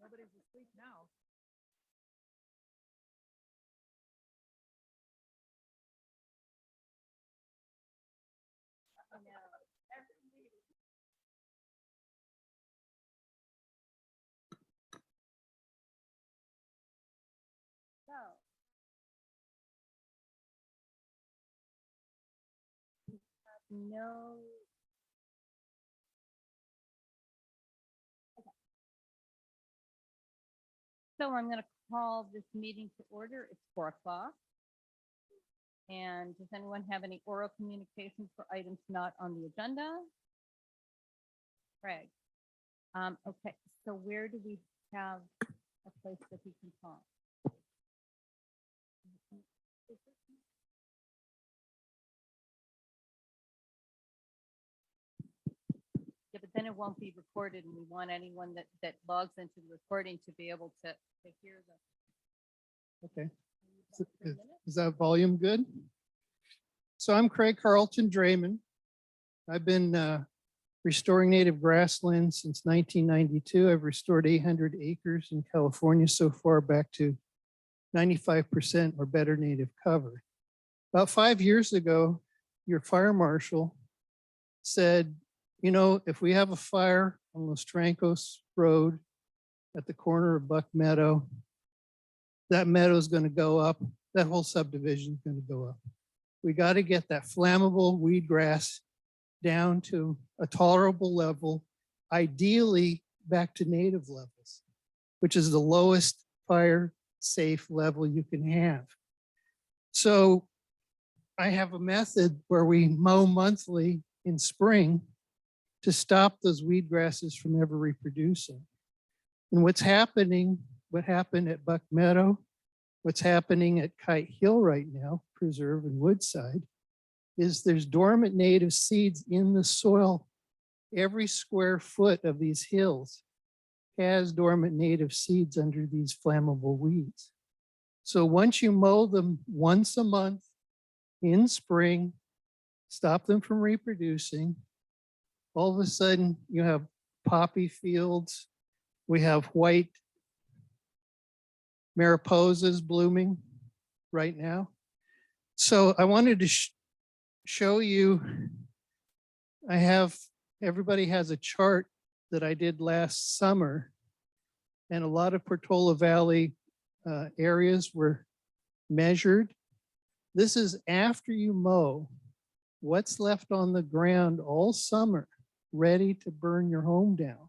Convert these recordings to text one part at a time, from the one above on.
Nobody's asleep now. No. Okay. So I'm going to call this meeting to order. It's 4 o'clock. And does anyone have any oral communications for items not on the agenda? Craig. Okay, so where do we have a place that he can talk? Yeah, but then it won't be recorded, and we want anyone that logs into the recording to be able to hear the. Okay. Is that volume good? So I'm Craig Carlton Draymond. I've been restoring native grasslands since 1992. I've restored 800 acres in California so far, back to 95% or better native cover. About 5 years ago, your fire marshal said, you know, if we have a fire on Los Trancos Road at the corner of Buck Meadow, that meadow is going to go up. That whole subdivision is going to go up. We got to get that flammable weed grass down to a tolerable level, ideally back to native levels, which is the lowest fire safe level you can have. So I have a method where we mow monthly in spring to stop those weed grasses from ever reproducing. And what happened at Buck Meadow, what's happening at Kite Hill right now, Preserve and Woodside, is there's dormant native seeds in the soil. Every square foot of these hills has dormant native seeds under these flammable weeds. So once you mow them once a month in spring, stop them from reproducing, all of a sudden you have poppy fields. We have white mariposas blooming right now. So I wanted to show you, everybody has a chart that I did last summer, and a lot of Portola Valley areas were measured. This is after you mow, what's left on the ground all summer, ready to burn your home down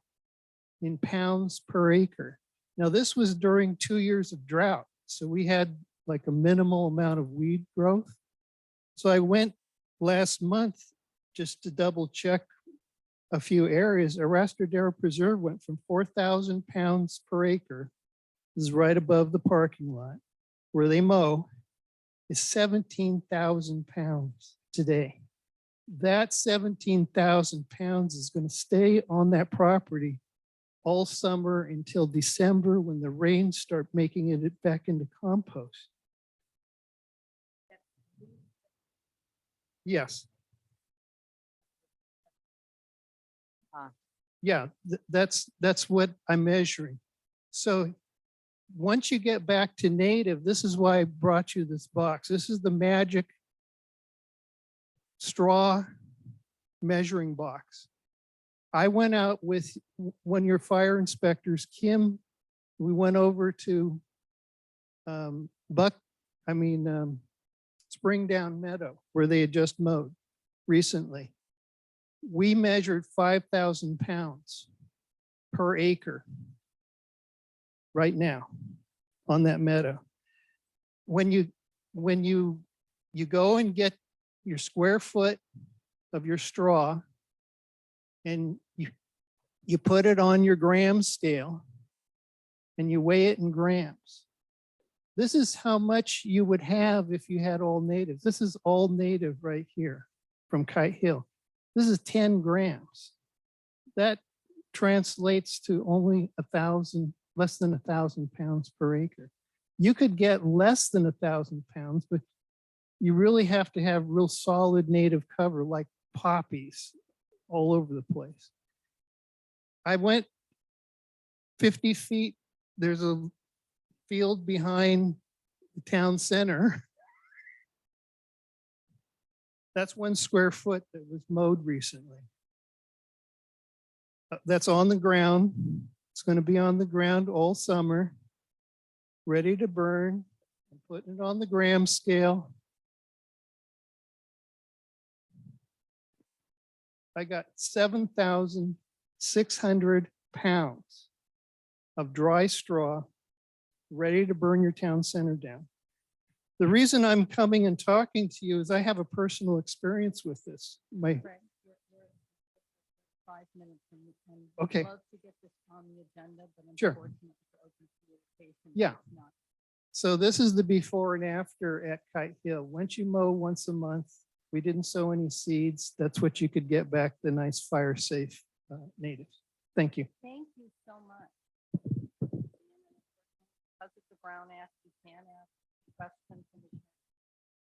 in pounds per acre. Now this was during 2 years of drought, so we had like a minimal amount of weed growth. So I went last month just to double check a few areas. Arrastradero Preserve went from 4,000 pounds per acre, this is right above the parking lot, where they mow, is 17,000 pounds today. That 17,000 pounds is going to stay on that property all summer until December, when the rains start making it back into compost. Yes. Yeah, that's what I'm measuring. So once you get back to native, this is why I brought you this box. This is the magic straw measuring box. I went out with one of your fire inspectors, Kim. We went over to Springdown Meadow, where they had just mowed recently. We measured 5,000 pounds per acre right now on that meadow. When you go and get your square foot of your straw and you put it on your gram scale and you weigh it in grams, this is how much you would have if you had all natives. This is all native right here from Kite Hill. This is 10 grams. That translates to only less than 1,000 pounds per acre. You could get less than 1,000 pounds, but you really have to have real solid native cover like poppies all over the place. I went 50 feet there's a field behind the town center. That's 1 square foot that was mowed recently. That's on the ground. It's going to be on the ground all summer, ready to burn. I'm putting it on the gram scale. I got 7,600 pounds of dry straw ready to burn your town center down. The reason I'm coming and talking to you is I have a personal experience with this. Right, we're 5 minutes and we can. Okay. Love to get this on the agenda, but Sure. unfortunately for open communication. Yeah. it's not. So this is the before and after at Kite Hill. Once you mow once a month, we didn't sow any seeds. That's what you could get back, the nice fire safe natives. Thank you. Thank you so much. Because it's a Brown Act, you can ask questions and we can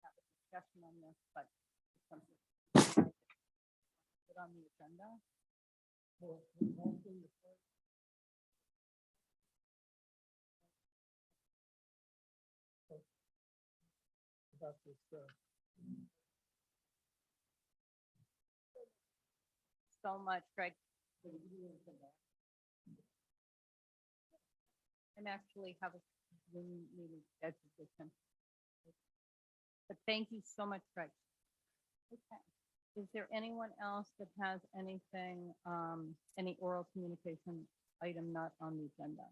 have a discussion on this, but it's something I put on the agenda. So much, Greg. I'm actually have a Zoom meeting scheduled with him. But thank you so much, Greg. Okay. Is there anyone else that has anything, any oral communication item not on the agenda?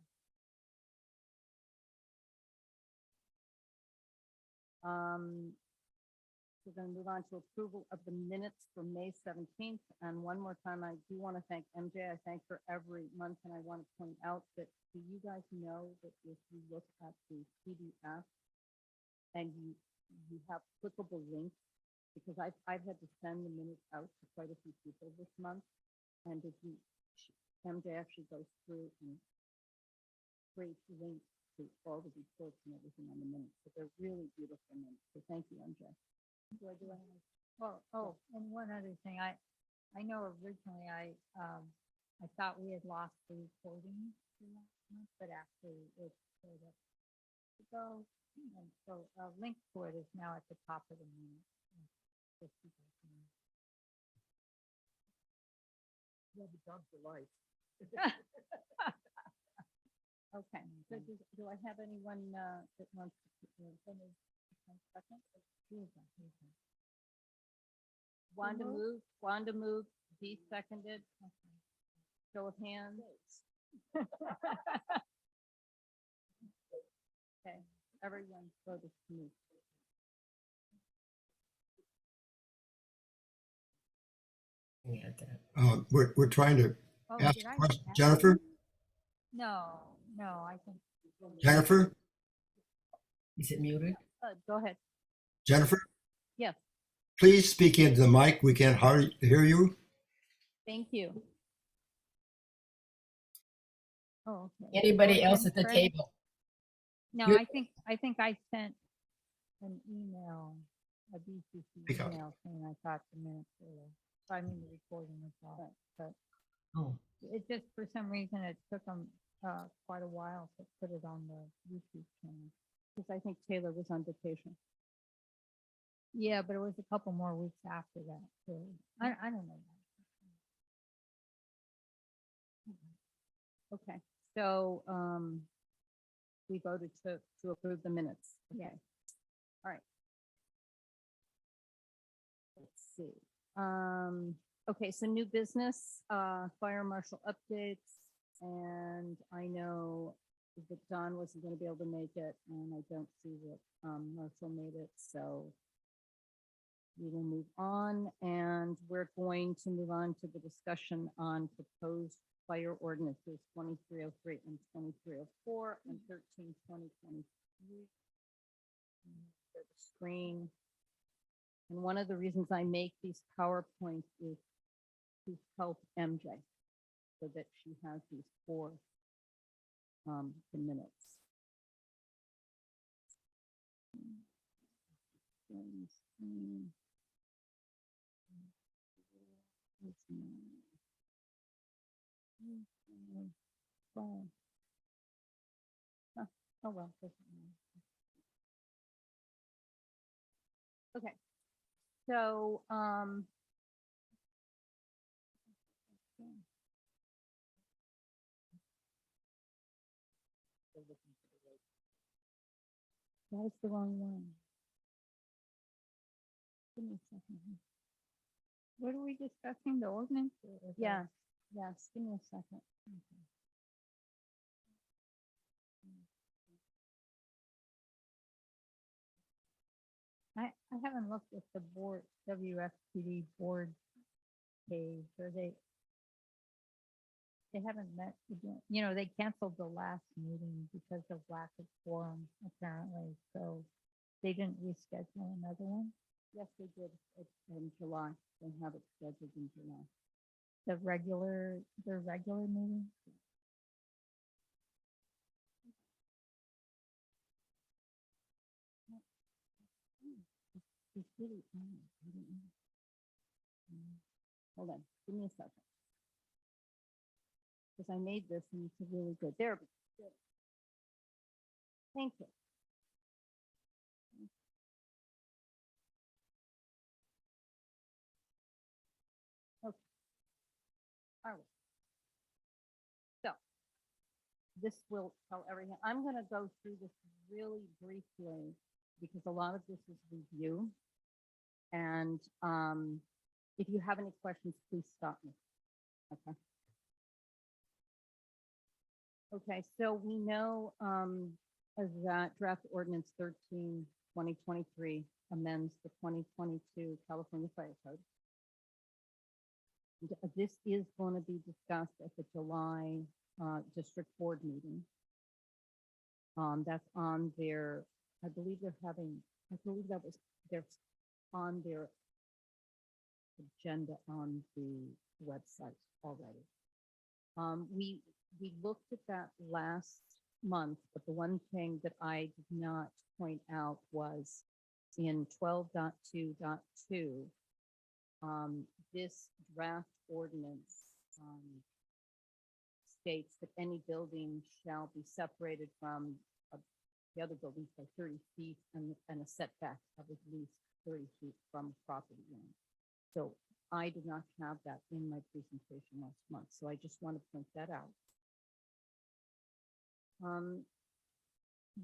We're going to move on to approval of the minutes for May 17th. And one more time, I do want to thank MJ. I thank her every month. And I want to point out that, do you guys know that if you look at the PDF and you have clickable links, because I've had to send the minutes out to quite a few people this month. And if you, MJ actually goes through and creates links to all the reports and everything on the minutes. So they're really beautiful minutes. So thank you, MJ. Do I do anything? Well, oh, and one other thing, I know originally I thought we had lost the recording for last month, but actually it's sort of to go. And so a link to it is now at the top of the minute. Just so you guys know. Okay, so do I have anyone that wants to, finish? Second? Wanda moved, Dee seconded. Show of hands. Okay, everyone voted to move. We're trying to Oh, ask did a I question. ask Jennifer, you? No, I think. Jennifer, Is it muted? Go ahead. Jennifer, Yes, please speak into the mic. We can't hardly hear you. thank you. Oh, okay. Anybody else at the Craig? table? No, You- I think I sent an email, a BCC Pick up. email saying I thought the minutes were, I mean, the recording was off, but Oh, it just, for some reason, it took them quite a while to put it on the YouTube channel. Because I think Taylor was on vacation. Yeah, but it was a couple more weeks after that, too. I don't know. Okay, so we voted to approve the minutes. Yeah. Okay. All right. Let's see. Okay, so new business, fire marshal updates. And I know that Don wasn't going to be able to make it, and I don't see that Marshall made it, so we will move on, and we're going to move on to the discussion on proposed fire ordinances 2303 and 2304 and 13/2023. The screen. And one of the reasons I make these PowerPoints is to help MJ so that she has these for the minutes. Oh, well. doesn't matter. Okay, so, that was the wrong one. Give me a second here. What are we discussing, the ordinance? or the- Yes, yes, give me a second. Okay. I haven't looked at the board, WFPD board page, or they haven't met, again. You know, they canceled the last meeting because of lack of quorum, apparently, so they didn't reschedule another one. Yes, they did it in July. They have it scheduled in July. Their regular meeting. It's really, I don't know. Hold on, give me a second. Because I made this and it's really good. There. Good. Thank you. Okay. All right. So this will tell everything. I'm going to go through this really briefly because a lot of this is review. And if you have any questions, please stop me. Okay. Okay, so we know that draft ordinance 13, 2023 amends the 2022 California Fire Code. This is going to be discussed at the July district board meeting. That's on their, I believe that was their on their agenda on the website already. We looked at that last month, but the one thing that I did not point out was in 12.2.2, this draft ordinance states that any building shall be separated from the other buildings by 30 feet and a setback of at least 30 feet from property line. So I did not have that in my presentation last month, so I just want to point that out.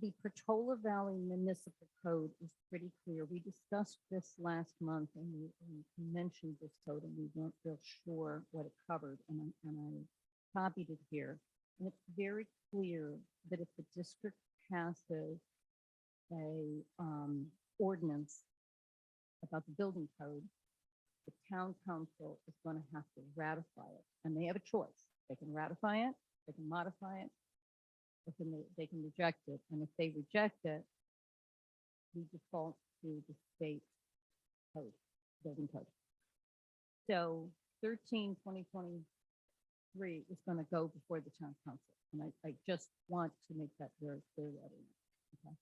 The Portola Valley Municipal Code is pretty clear. We discussed this last month and we mentioned this code and we weren't real sure what it covered, and I copied it here. And it's very clear that if the district passes a ordinance about the building code, the town council is going to have to ratify it. And they have a choice. They can ratify it, they can modify it, they can reject it. And if they reject it, we default to the state code, building code. So 13/2023 is going to go before the town council. And I just want to make that very clear. Okay.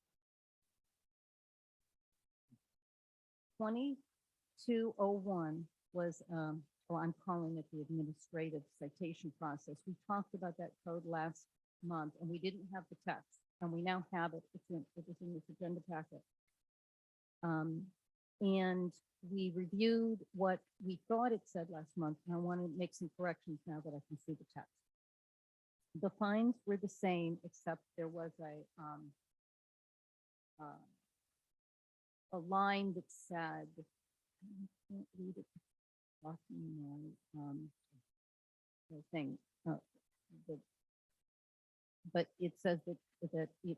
2201 was, well, I'm calling it the administrative citation process. We talked about that code last month and we didn't have the text, and we now have it. It was in this agenda packet. And we reviewed what we thought it said last month, and I want to make some corrections now that I can see the text. The fines were the same, except there was a line that said, I can't read it, the thing, but it says that the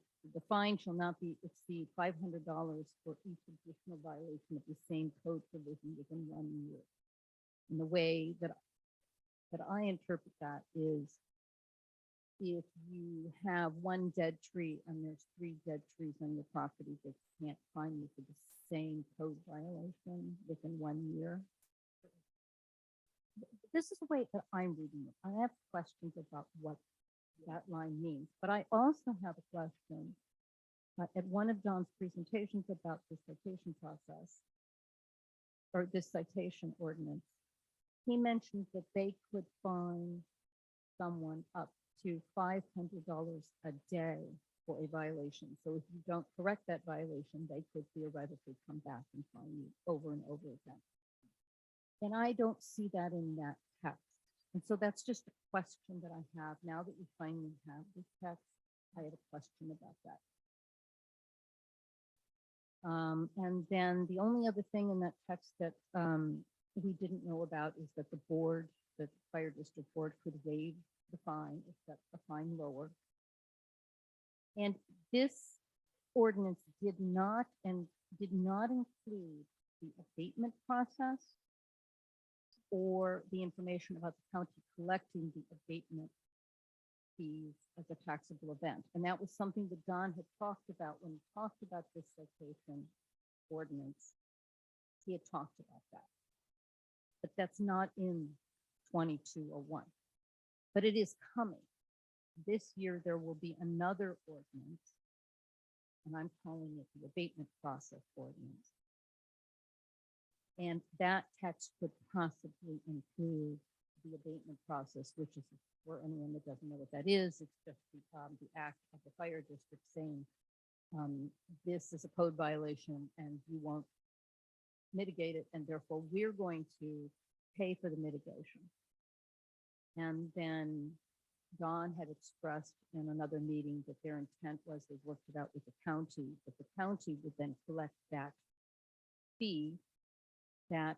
fine shall not exceed $500 for each additional violation of the same code provision within 1 year. And the way that I interpret that is, if you have one dead tree and there's 3 dead trees on your property, they can't fine you for the same code violation within 1 year. This is the way that I'm reading it. I have questions about what that line means, but I also have a question at one of John's presentations about the citation process or this citation ordinance. He mentioned that they could fine someone up to $500 a day for a violation. So if you don't correct that violation, they could theoretically come back and fine you over and over again. And I don't see that in that text. And so that's just a question that I have. Now that we finally have this text, I had a question about that. And then the only other thing in that text that we didn't know about is that the board, the fire district board could waive the fine if set the fine lower. And this ordinance did not include the abatement process or the information about the county collecting the abatement fees as a taxable event. And that was something that Don had talked about when he talked about this citation ordinance. He had talked about that. But that's not in 2201. But it is coming. This year, there will be another ordinance, and I'm calling it the abatement process ordinance. And that text could possibly include the abatement process, which is, for anyone that doesn't know what that is, it's just the act of the fire district saying, this is a code violation and you won't mitigate it, and therefore we're going to pay for the mitigation. And then Don had expressed in another meeting that their intent was they worked it out with the county, but the county would then collect that fee, that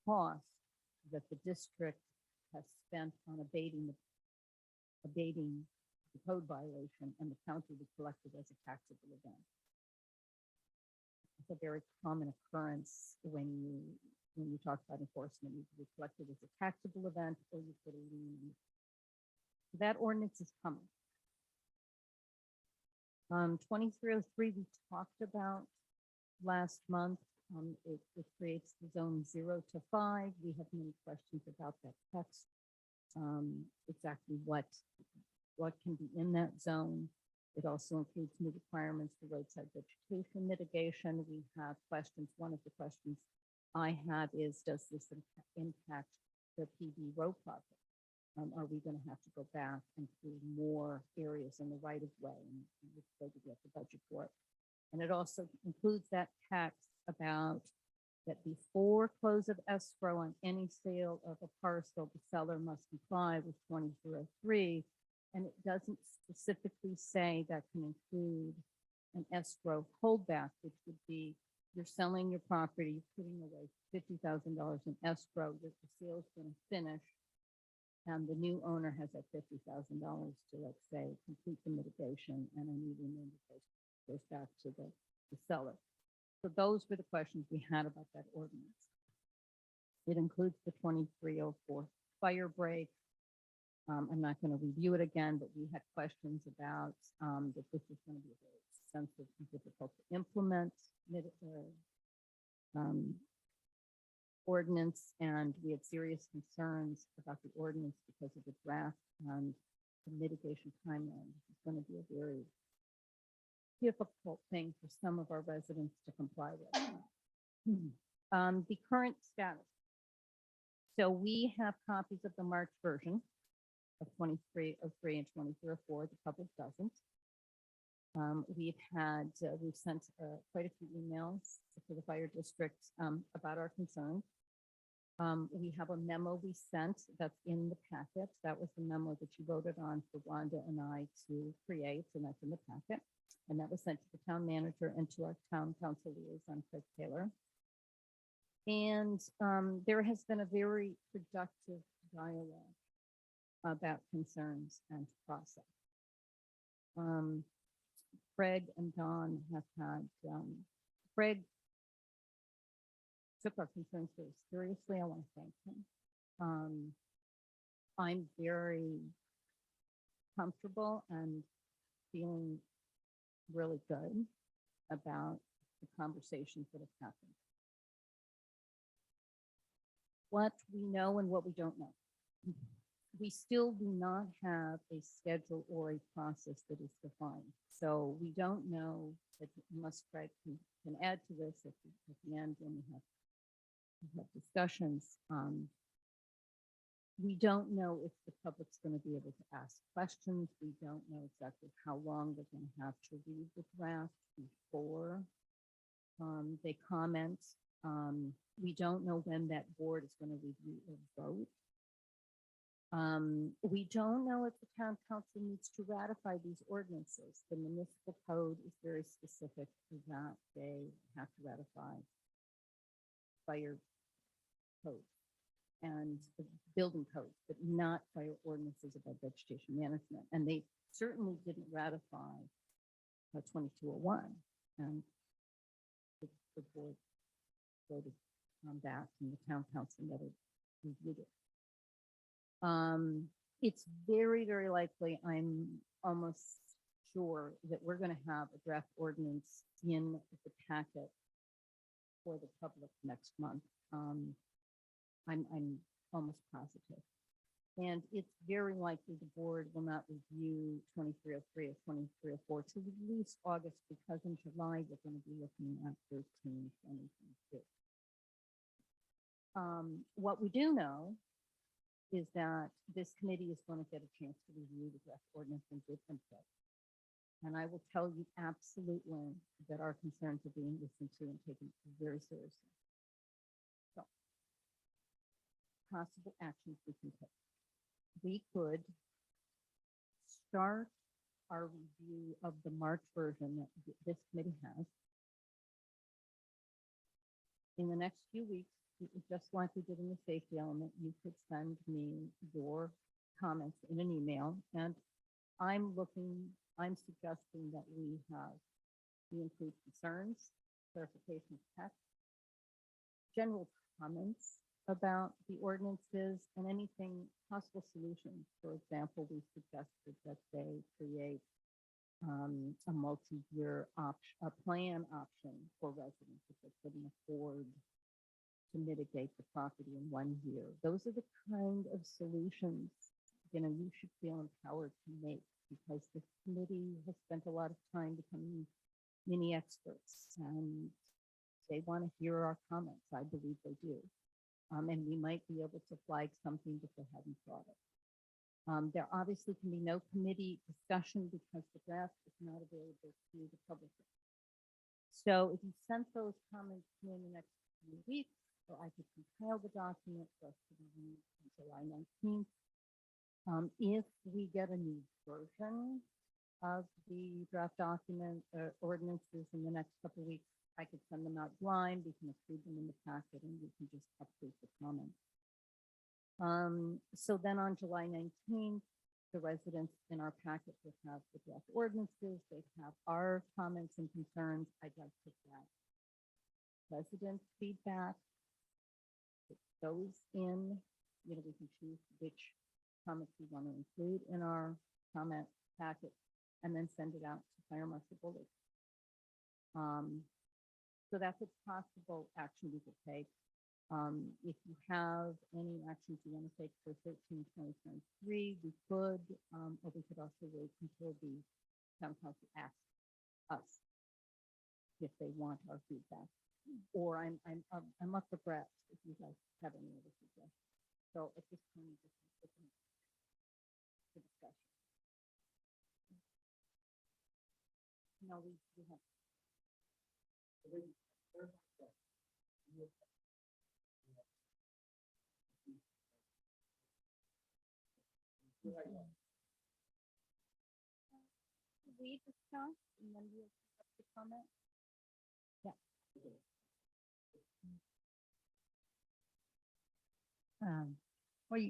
cost that the district has spent on abating the code violation, and the county would collect it as a taxable event. It's a very common occurrence when you talk about enforcement. You could collect it as a taxable event, or you put a lien. That ordinance is coming. 2303 we talked about last month. It creates the zone 0 to 5. We have many questions about that text. Exactly what can be in that zone. It also includes new requirements for roadside vegetation mitigation. We have questions. One of the questions I have is, does this impact the PD road project? Are we going to have to go back and do more areas in the right of way, and which way to get the budget for it? And it also includes that text about that before close of escrow on any sale of a parcel, the seller must comply with 2303. And it doesn't specifically say that can include an escrow holdback, which would be you're selling your property, putting away $50,000 in escrow that the sale is going to finish, and the new owner has that $50,000 to, let's say, complete the mitigation, and a new remainder goes back to the seller. So those were the questions we had about that ordinance. It includes the 2304 fire break. I'm not going to review it again, but we had questions about that this is going to be a very expensive and difficult to implement ordinance, and we had serious concerns about the ordinance because of the draft and the mitigation timeline. This is going to be a very difficult thing for some of our residents to comply with. The current status. So we have copies of the March version of 2303 and 2304. The public doesn't. We've sent quite a few emails to the fire district about our concerns. We have a memo we sent that's in the packet. That was the memo that you voted on for Rhonda and I to create, and that's in the packet. And that was sent to the town manager and to our town council liaison, Craig Taylor. And there has been a very productive dialogue about concerns and process. Craig and Don have had, Craig took our concerns very seriously. I want to thank him. I'm very comfortable and feeling really good about the conversations that have happened. What we know and what we don't know. We still do not have a schedule or a process that is defined. So we don't know that, unless Craig can add to this at the end when we have discussions. We don't know if the public's going to be able to ask questions. We don't know exactly how long they're going to have to read the draft before they comment. We don't know when that board is going to review or vote. We don't know if the town council needs to ratify these ordinances. The municipal code is very specific to that. They have to ratify fire code and the building codes, but not fire ordinances about vegetation management. And they certainly didn't ratify 2201. And the board voted on that, and the town council never reviewed it. It's very, very likely, I'm almost sure that we're going to have a draft ordinance in the packet for the public next month. I'm almost positive. And it's very likely the board will not review 2303 or 2304 till at least August, because in July, we're going to be looking at 13/2022. What we do know is that this committee is going to get a chance to review the draft ordinance and give input. And I will tell you absolutely that our concerns are being listened to and taken very seriously. So, possible actions we can take. We could start our review of the March version that this committee has. In the next few weeks, just like we did in the safety element, you could send me your comments in an email. And I'm suggesting that we include concerns, clarification of text, general comments about the ordinances, and anything possible solutions. For example, we suggested that they create a multi-year plan option for residents if they couldn't afford to mitigate the property in 1 year. Those are the kind of solutions, you should feel empowered to make, because the committee has spent a lot of time becoming mini experts, and they want to hear our comments. I believe they do. And we might be able to flag something that they hadn't thought of. There obviously can be no committee discussion because the draft is not available to the public. So if you sent those comments to me in the next few weeks, or I could compile the document for us to review on July 19th. If we get a new version of the draft document ordinances in the next couple of weeks, I could send them out blind. We can include them in the packet, and we can just update the comments. So then on July 19th, the residents in our packet would have the draft ordinances. They'd have our comments and concerns. I'd like to get resident feedback. It goes in, we can choose which comments we want to include in our comment packet, and then send it out to Fire Marshal Bullard. So that's a possible action we could take. If you have any actions you want to take for 13/2023, we could, or we could also wait until the town council asks us if they want our feedback. Or I'm up for grabs if you guys have any other suggestions. So at this point, just looking for discussion. No, we have. We discuss and then we'll have to comment. Yeah. Well,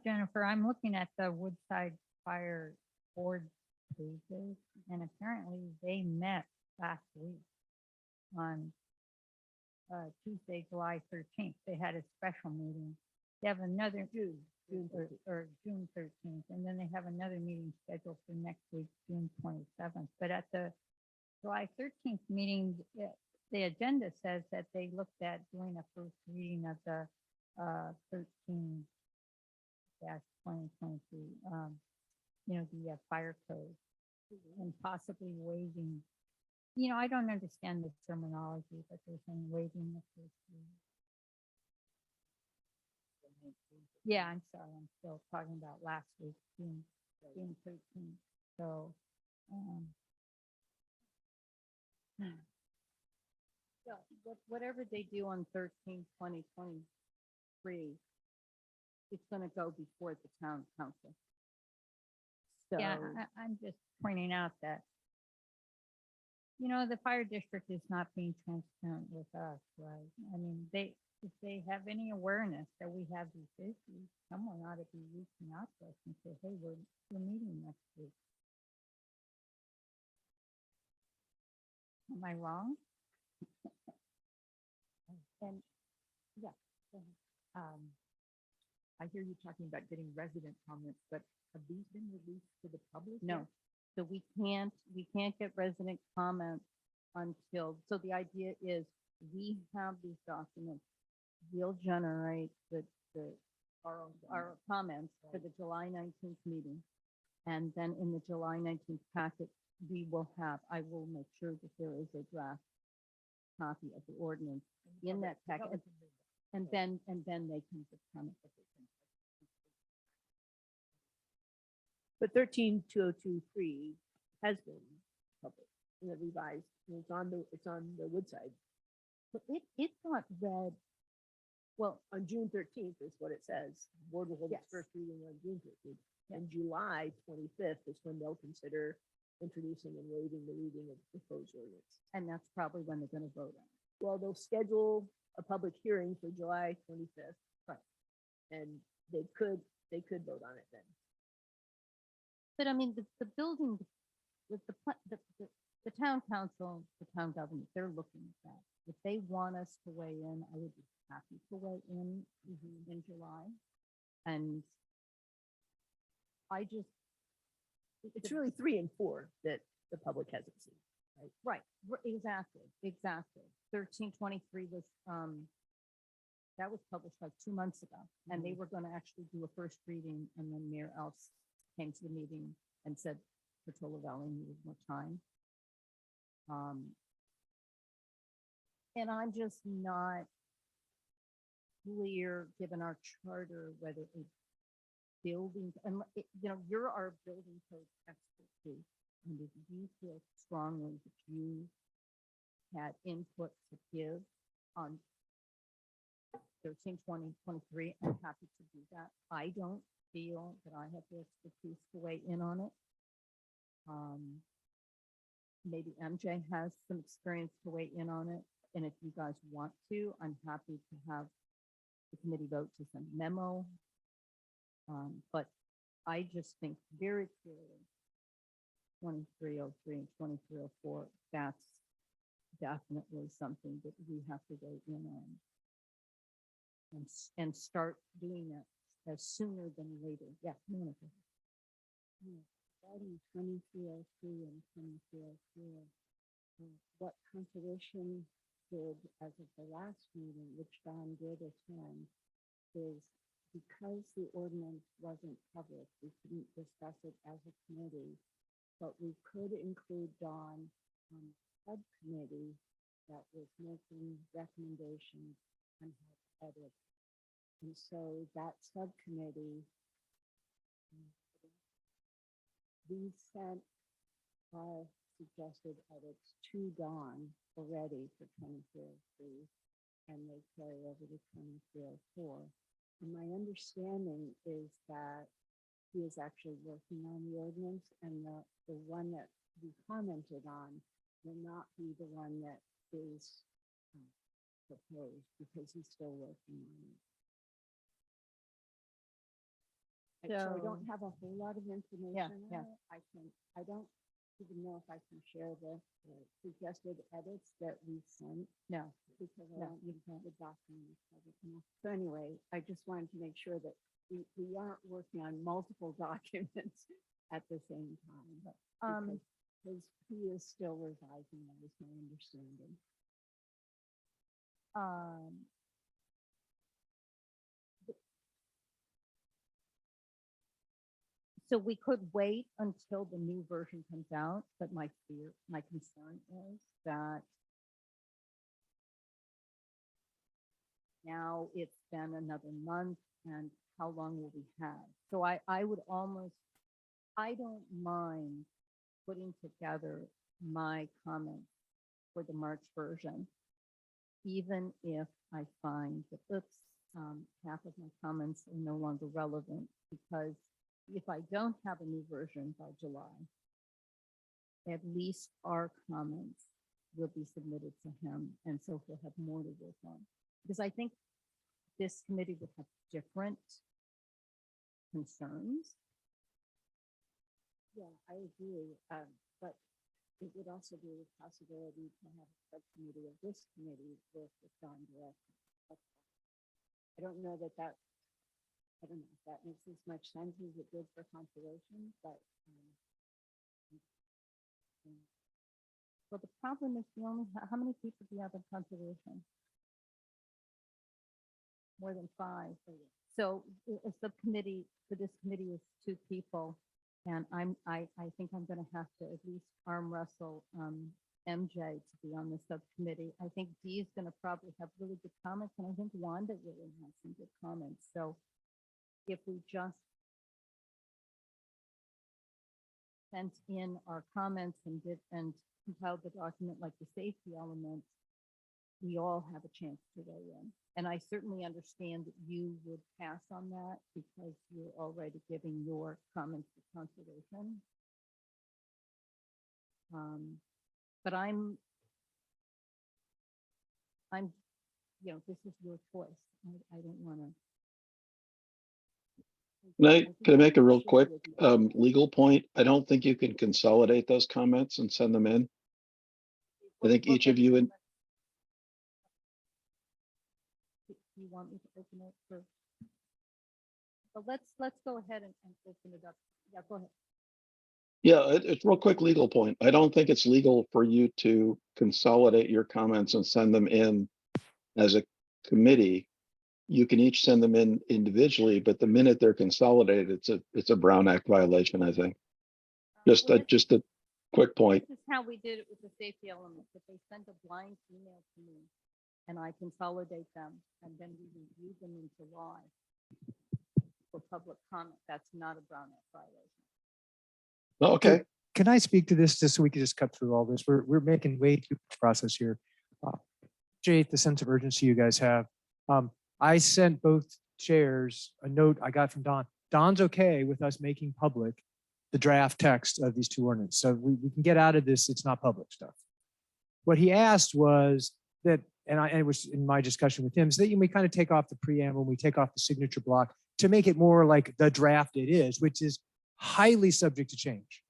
Jennifer, I'm looking at the Woodside Fire Board pages, and apparently they met last week on Tuesday, July 13th. They had a special meeting. They have another June 13th, and then they have another meeting scheduled for next week, June 27th. But at the July 13th meeting, the agenda says that they looked at doing a first reading of the 13-2023, the fire code, and possibly waiving. I don't understand the terminology, but they're saying waiving the first reading. Yeah, I'm sorry, I'm still talking about last week, June 13th, so, Yeah, whatever they do on 13/20/23, it's gonna go before the town council. yeah, So, I'm just pointing out that, the fire district is not being transparent with us, right? I mean, if they have any awareness that we have these issues, someone ought to be reaching out to us and say, hey, we're meeting next week. Am I wrong? and, yeah, go ahead. I hear you talking about getting resident comments, but have these been released to the public? No, yet? so we can't get resident comments until, so the idea is we have these documents. We'll generate our comments for the July 19th meeting. And then in the July 19th packet, I will make sure that there is a draft copy of the ordinance in that packet. And then they can just comment. But 13/2023 has been published in the revised, and it's on the Woodside. But it got read, well, On June 13th is what it says. Board will hold its Yes. first reading on June 13th. And July 25th is when they'll consider introducing and waiving the reading of the proposed ordinance. and that's probably when they're gonna vote on it. Well, they'll schedule a public hearing for July 25th. Right. And they could vote on it then. But I mean, the building, the town council, the town government, they're looking at that. If they want us to weigh in, I would be happy to weigh in July. And I just. It's really 3 and 4 that the public hasn't seen. Right, exactly. 13/23 was, that was published like 2 months ago. And they were gonna actually do a first reading, and then Mayor Else came to the meeting and said Portola Valley needed more time. And I'm just not clear, given our charter, whether a building, and you're our building code expert too. And if you feel strongly that you had input to give on 13/20/23, I'm happy to do that. I don't feel that I have the expertise to weigh in on it. Maybe MJ has some experience to weigh in on it. And if you guys want to, I'm happy to have the committee vote to send a memo. But I just think very clearly 2303 and 2304, that's definitely something that we have to weigh in on. And start doing that as sooner than later. Yeah, Monica. Regarding 2303 and 2304, what conservation did as of the last meeting, which Don did attend, is because the ordinance wasn't public, we couldn't discuss it as a committee, but we could include Don on the subcommittee that was making recommendations on how to edit. And so that subcommittee, we sent our suggested edits to Dawn already for 2303, and they carry over to 2304. And my understanding is that he is actually working on the ordinance, and the one that we commented on will not be the one that is proposed, because he's still working on it. So I don't So- have a whole lot of information Yeah, on yeah. it. I don't even know if I can share the suggested edits that we sent, No, because I No, don't you use the document. So anyway, I just wanted to make sure that we aren't working on multiple documents at the same time. Because he is still revising, that is my understanding. So we could wait until the new version comes out, but my concern is that now it's been another month and how long will we have? So I would almost, I don't mind putting together my comments for the March version, even if I find that, oops, half of my comments are no longer relevant, because if I don't have a new version by July, at least our comments will be submitted to him, and so he'll have more to work on. Because I think this committee would have different concerns. Yeah, I agree. But it would also be a possibility to have a subcommittee of this committee with Don directly. I don't know that I don't know if that makes as much sense as it did for conservation, but Well, the problem is we only, how many people do you have in conservation? More than 5. So a subcommittee for this committee is 2 people. And I think I'm going to have to at least arm wrestle MJ to be on the subcommittee. I think Dee is going to probably have really good comments, and I think Wanda really has some good comments. So if we just sent in our comments and compiled the document like the safety elements, we all have a chance to weigh in. And I certainly understand that you would pass on that because you're already giving your comments to conservation. But I'm, this is your choice. I don't want to. Can I make a real quick legal point? I don't think you can consolidate those comments and send them in. I think each of you, Do you want me to open it for? But let's go ahead and open it up. Yeah, go ahead. yeah, it's real quick legal point. I don't think it's legal for you to consolidate your comments and send them in as a committee. You can each send them in individually, but the minute they're consolidated, it's a Brown Act violation, I think. Just a quick point. This is how we did it with the safety elements. If they send a blank email to me and I consolidate them and then we review them in July for public comment, that's not a Brown Act violation. Okay. Can I speak to this just so we can just cut through all this? We're making way too much process here. Appreciate the sense of urgency you guys have. I sent both chairs a note I got from Don. Don's okay with us making public the draft text of these 2 ordinances. So we can get out of this, it's not public stuff. What he asked was that, and it was in my discussion with him, is that we kind of take off the preamble, we take off the signature block to make it more like the draft it is, which is highly subject to change.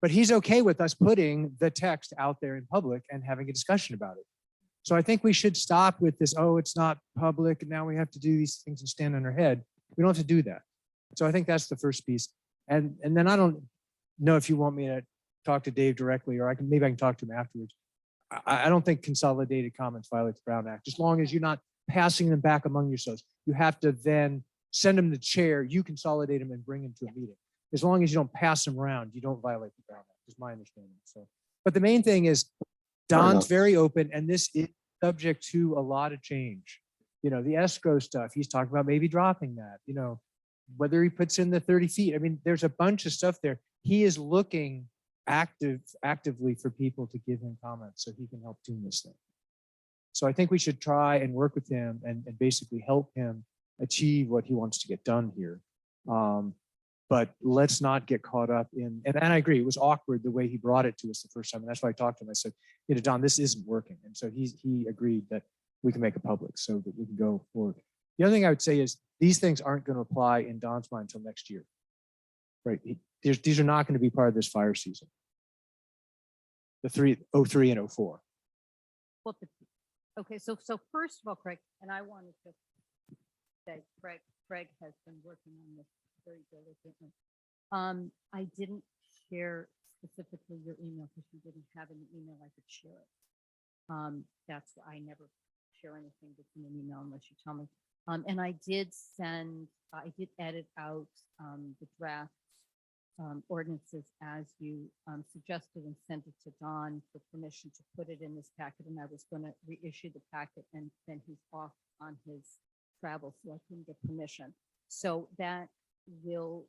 But he's okay with us putting the text out there in public and having a discussion about it. So I think we should stop with this, oh, it's not public, and now we have to do these things and stand on our head. We don't have to do that. So I think that's the first piece. And then I don't know if you want me to talk to Dave directly, or maybe I can talk to him afterwards. I don't think consolidated comments violates the Brown Act, as long as you're not passing them back among yourselves. You have to then send them to the chair, you consolidate them and bring them to a meeting. As long as you don't pass them around, you don't violate the Brown Act, is my understanding. So, but the main thing is Don's very open, and this is subject to a lot of change. The escrow stuff, he's talking about maybe dropping that, whether he puts in the 30 feet. I mean, there's a bunch of stuff there. He is looking actively for people to give him comments so he can help tune this thing. So I think we should try and work with him and basically help him achieve what he wants to get done here. But let's not get caught up in, and I agree, it was awkward the way he brought it to us the first time. And that's why I talked to him. I said, Don, this isn't working. And so he agreed that we can make it public so that we can go forward. The other thing I would say is these things aren't going to apply in Don's mind until next year, right? These are not going to be part of this fire season. The 03 and 04. Well, okay, so first of all, Craig, and I wanted to say, Craig has been working on this very diligently. I didn't share specifically your email because you didn't have an email I could share it. That's why I never share anything that's in an email unless you tell me. And I did edit out the draft ordinances as you suggested and sent it to Don for permission to put it in this packet. And I was going to reissue the packet, and then he's off on his travel, so I couldn't get permission. So that will,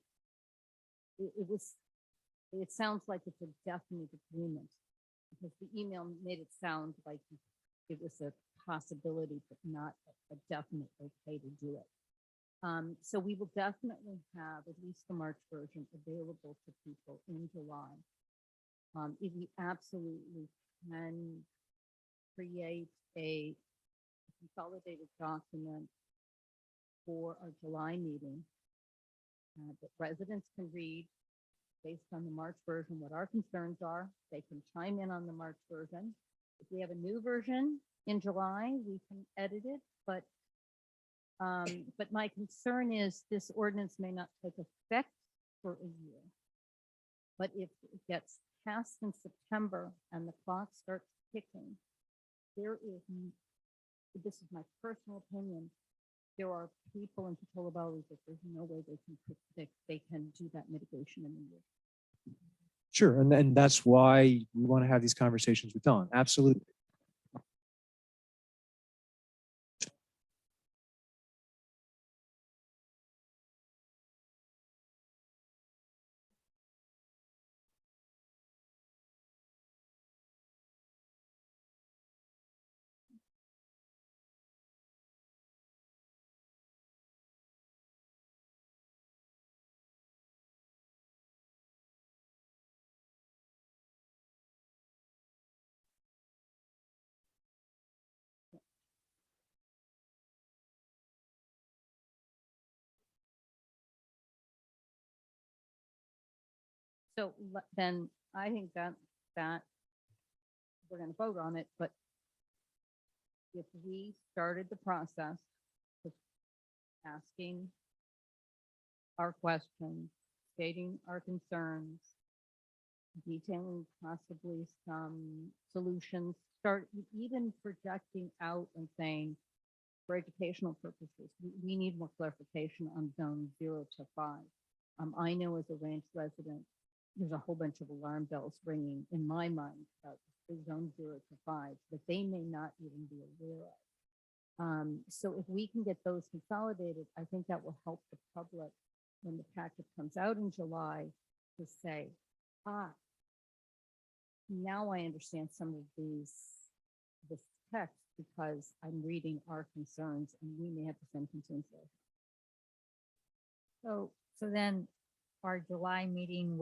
it sounds like it's a definite agreement, because the email made it sound like it was a possibility, but not a definite okay to do it. So we will definitely have at least the March version available to people in July. If we absolutely can create a consolidated document for our July meeting that residents can read based on the March version, what our concerns are. They can chime in on the March version. If we have a new version in July, we can edit it, but my concern is this ordinance may not take effect for a year. But if it gets passed in September and the clock starts ticking, this is my personal opinion, there are people in Patola Valley that there's no way they can do that mitigation in a year. Sure, and that's why we want to have these conversations with Don. Absolutely. So then I think that we're going to vote on it, but if we started the process of asking our questions, stating our concerns, detailing possibly some solutions, start even projecting out and saying, for educational purposes, we need more clarification on zone 0 to 5. I know as a ranch resident, there's a whole bunch of alarm bells ringing in my mind about the zone 0 to 5 that they may not even be aware of. So if we can get those consolidated, I think that will help the public when the packet comes out in July to say, now I understand some of this text because I'm reading our concerns and we may have the same concerns there. So then our July meeting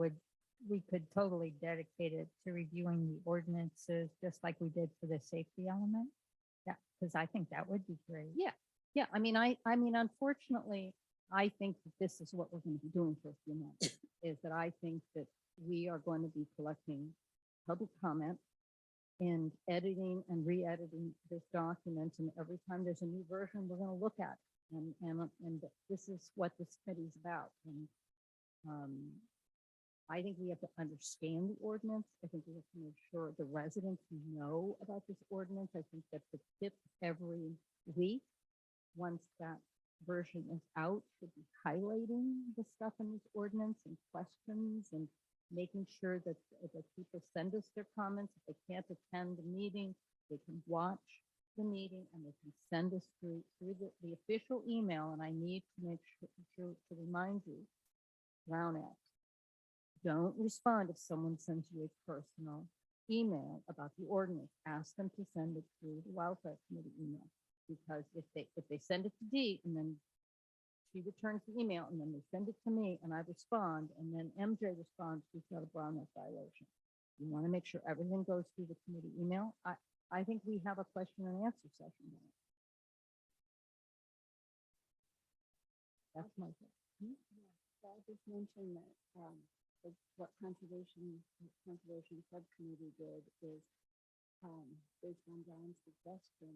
we could totally dedicate it to reviewing the ordinances, just like we did for the safety element. Yeah, because I think that would be great. Yeah. I mean, unfortunately, I think that this is what we're going to be doing for a few months, is that I think that we are going to be collecting public comment and editing and re-editing this document. And every time there's a new version, we're going to look at it. And this is what this committee is about. And I think we have to understand the ordinance. I think we have to make sure the residents know about this ordinance. I think that the tip every week, once that version is out, should be highlighting the stuff in this ordinance and questions and making sure that people send us their comments. If they can't attend the meeting, they can watch the meeting and they can send us through the official email. And I need to make sure to remind you, Brown Act, don't respond if someone sends you a personal email about the ordinance. Ask them to send it through the Wildfire Committee email, because if they send it to Dee and then she returns the email and then they send it to me and I respond and then MJ responds, we've got a Brown Act violation. You want to make sure everything goes through the committee email. I think we have a question and answer session now. That's my thing. So I just mentioned that what conservation subcommittee did is based on John's suggestion,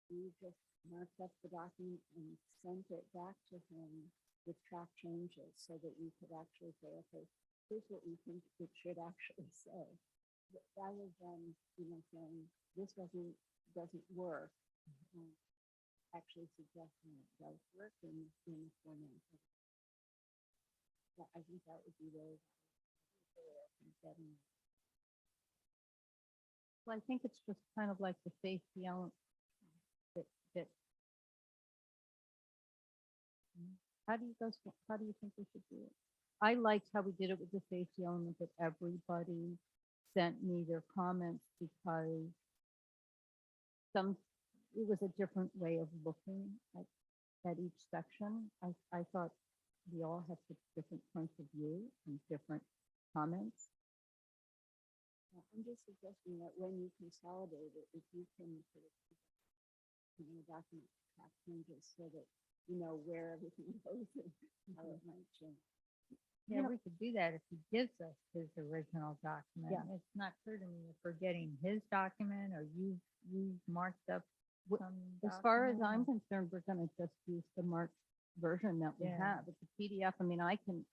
we just marked up the document and sent it back to him with track changes so that you could actually say, okay, here's what we think it should actually say. Rather than, saying this doesn't work, actually suggesting it does work in the format. I think that would be really Well, I think it's just kind of like the safety element that How do you guys, how do you think we should do it? I liked how we did it with the safety element, that everybody sent me their comments because it was a different way of looking at each section. I thought we all have such different points of view and different comments. I'm just suggesting that when you consolidate it, if you can sort of document track changes so that you know where everything goes and how it might change. Yeah, we could do that if he gives us his original document. Yeah. It's not clear to me if we're getting his document or you marked up some. As far as I'm document. concerned, we're gonna just use the March version that we Yeah. have. It's a PDF. I mean, I can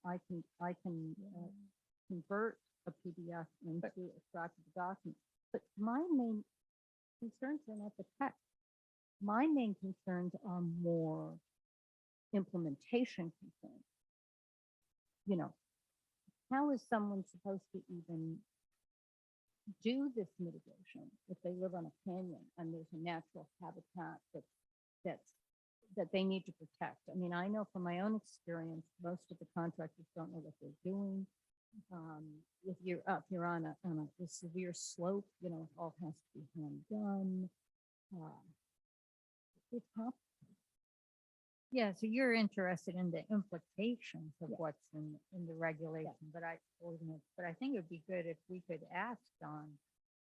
convert a PDF into a document document. But my main concerns are not the text. My main concerns are more implementation concerns. You know, how is someone supposed to even do this mitigation if they live on a canyon and there's a natural habitat that they need to protect? I mean, I know from my own experience, most of the contractors don't know what they're doing. If you're on a severe slope, you know, it all has to be hand done. It's complicated. Yeah, so you're interested in the implications of Yeah. what's in the regulation, but I think it would be good if we could ask Don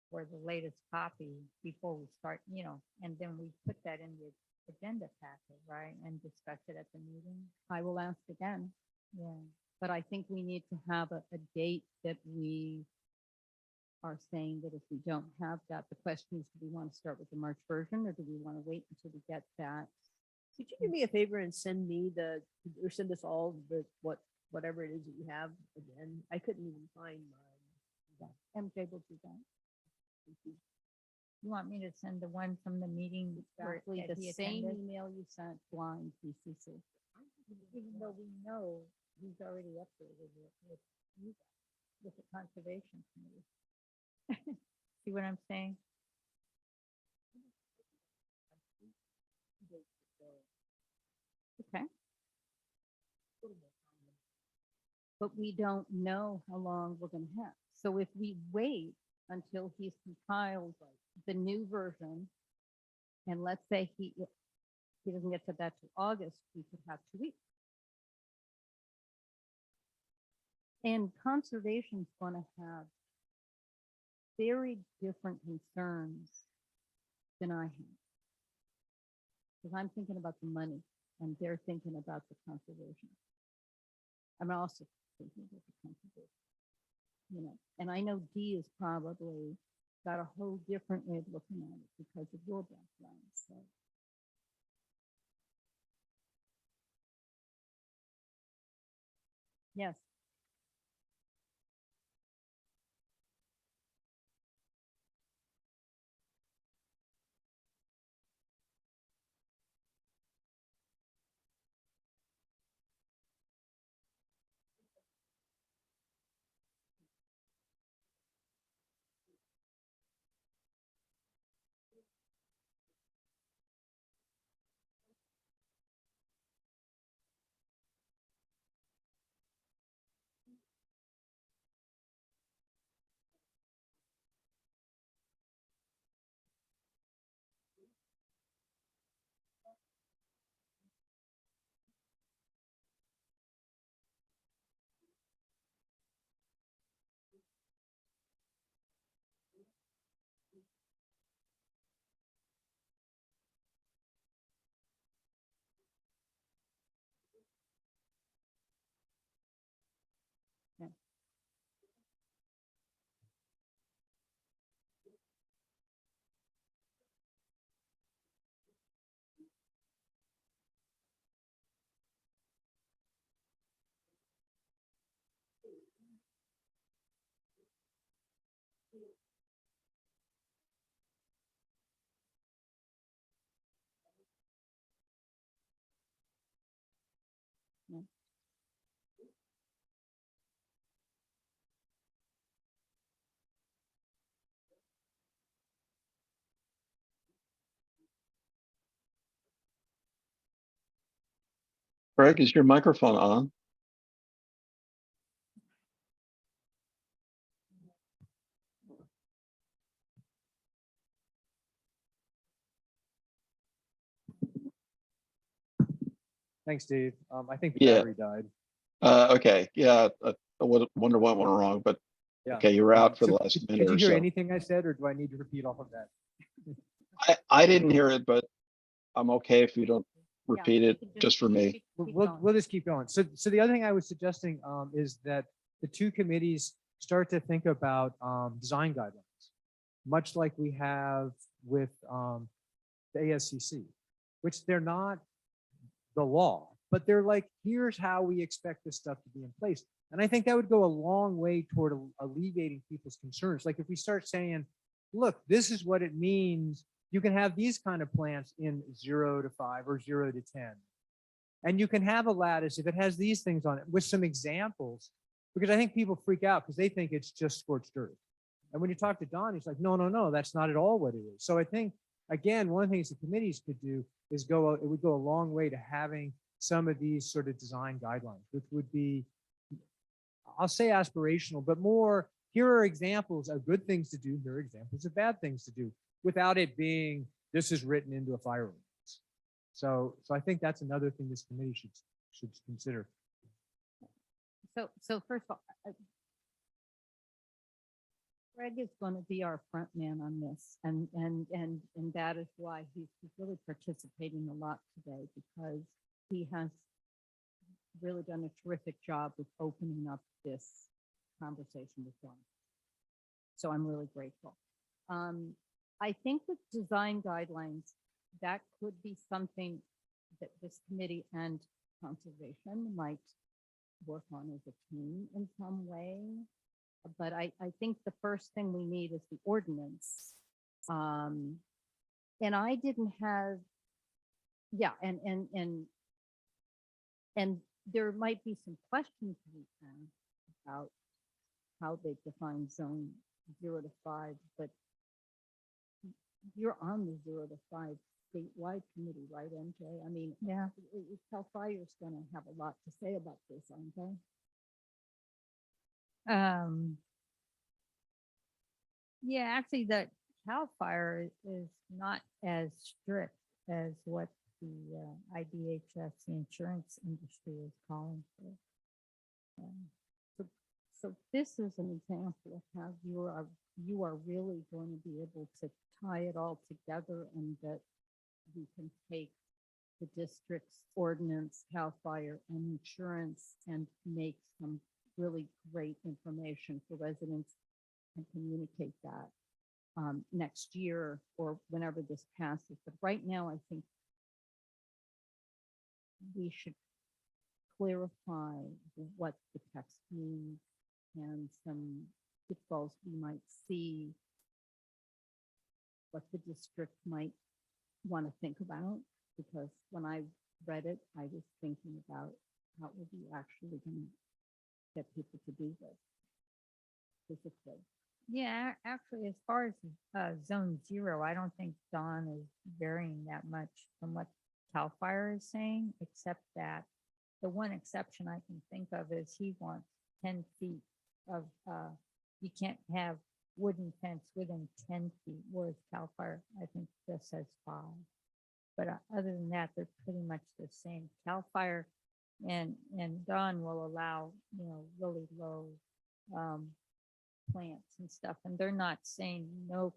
for the latest copy before we start, you know, and then we put that in the agenda packet, right? And discuss it at the meeting. I will ask again, Yeah. but I think we need to have a date that we are saying that if we don't have that, the question is, do we want to start with the March version or do we want to wait until we get that? Could you do me a favor and send me or send us all whatever it is that you have again? I couldn't even find mine. MJ will do that. You want me to send the one from the meeting? where- Exactly that the he same attended? email you sent blind BCC. Even though we know he's already updated it with you guys, with the conservation committee. See what I'm saying? Okay. But we don't know how long we're gonna have. So if we wait until he's compiled the new version, and let's say he doesn't get to that till August, we could have 2 weeks. And conservation's gonna have very different concerns than I have. Because I'm thinking about the money and they're thinking about the conservation. I'm also thinking about the conservation. You know, and I know D is probably got a whole different way of looking at it because of your background, so. Yes. Craig, is your microphone on? Thanks, Dave. I think the Yeah. battery died. Okay, yeah, I wonder what went wrong, but Yeah. okay, you were out for the So last did minute you or hear so. anything I said, or do I need to repeat all of that? I didn't hear it, but I'm okay if you don't Yeah, repeat you it, can just for me. keep We'll going. just keep going. So the other thing I was suggesting is that the two committees start to think about design guidelines, much like we have with the ASCC, which they're not the law, but they're like, here's how we expect this stuff to be in place. And I think that would go a long way toward alleviating people's concerns. Like if we start saying, look, this is what it means. You can have these kind of plants in 0 to 5 or 0 to 10. And you can have a lattice if it has these things on it with some examples, because I think people freak out because they think it's just scorched earth. And when you talk to Don, he's like, no, no, no, that's not at all what it is. So I think, again, one of the things the committees could do is it would go a long way to having some of these sort of design guidelines, which would be, I'll say aspirational, but more, here are examples of good things to do, here are examples of bad things to do, without it being, this is written into a fire ordinance. So I think that's another thing this committee should consider. So first of all, Greg is going to be our front man on this, and that is why he's really participating a lot today, because he has really done a terrific job with opening up this conversation with Dawn. So I'm really grateful. I think with design guidelines, that could be something that this committee and conservation might work on as a team in some way. But I think the first thing we need is the ordinance. And I didn't have, yeah, and there might be some questions we have about how they define zone 0 to 5, but you're on the 0 to 5 statewide committee, right, MJ? I mean, Yeah. Cal Fire's going to have a lot to say about this, aren't they? Yeah, actually, the Cal Fire is not as strict as what the IDHS, the insurance industry, is calling for. So this is an example of how you are really going to be able to tie it all together, and that we can take the district's ordinance, Cal Fire, and insurance, and make some really great information for residents and communicate that next year or whenever this passes. But right now, I think we should clarify what the text means and some pitfalls we might see, what the district might want to think about. Because when I read it, I was thinking about how are we actually going to get people to do this physically. Yeah, actually, as far as zone 0, I don't think Don is varying that much from what Cal Fire is saying, except that the one exception I can think of is he wants 10 feet of, you can't have wooden fence within 10 feet, whereas Cal Fire, I think, just says 5. But other than that, they're pretty much the same. Cal Fire and Don will allow, really low plants and stuff, and they're not saying no.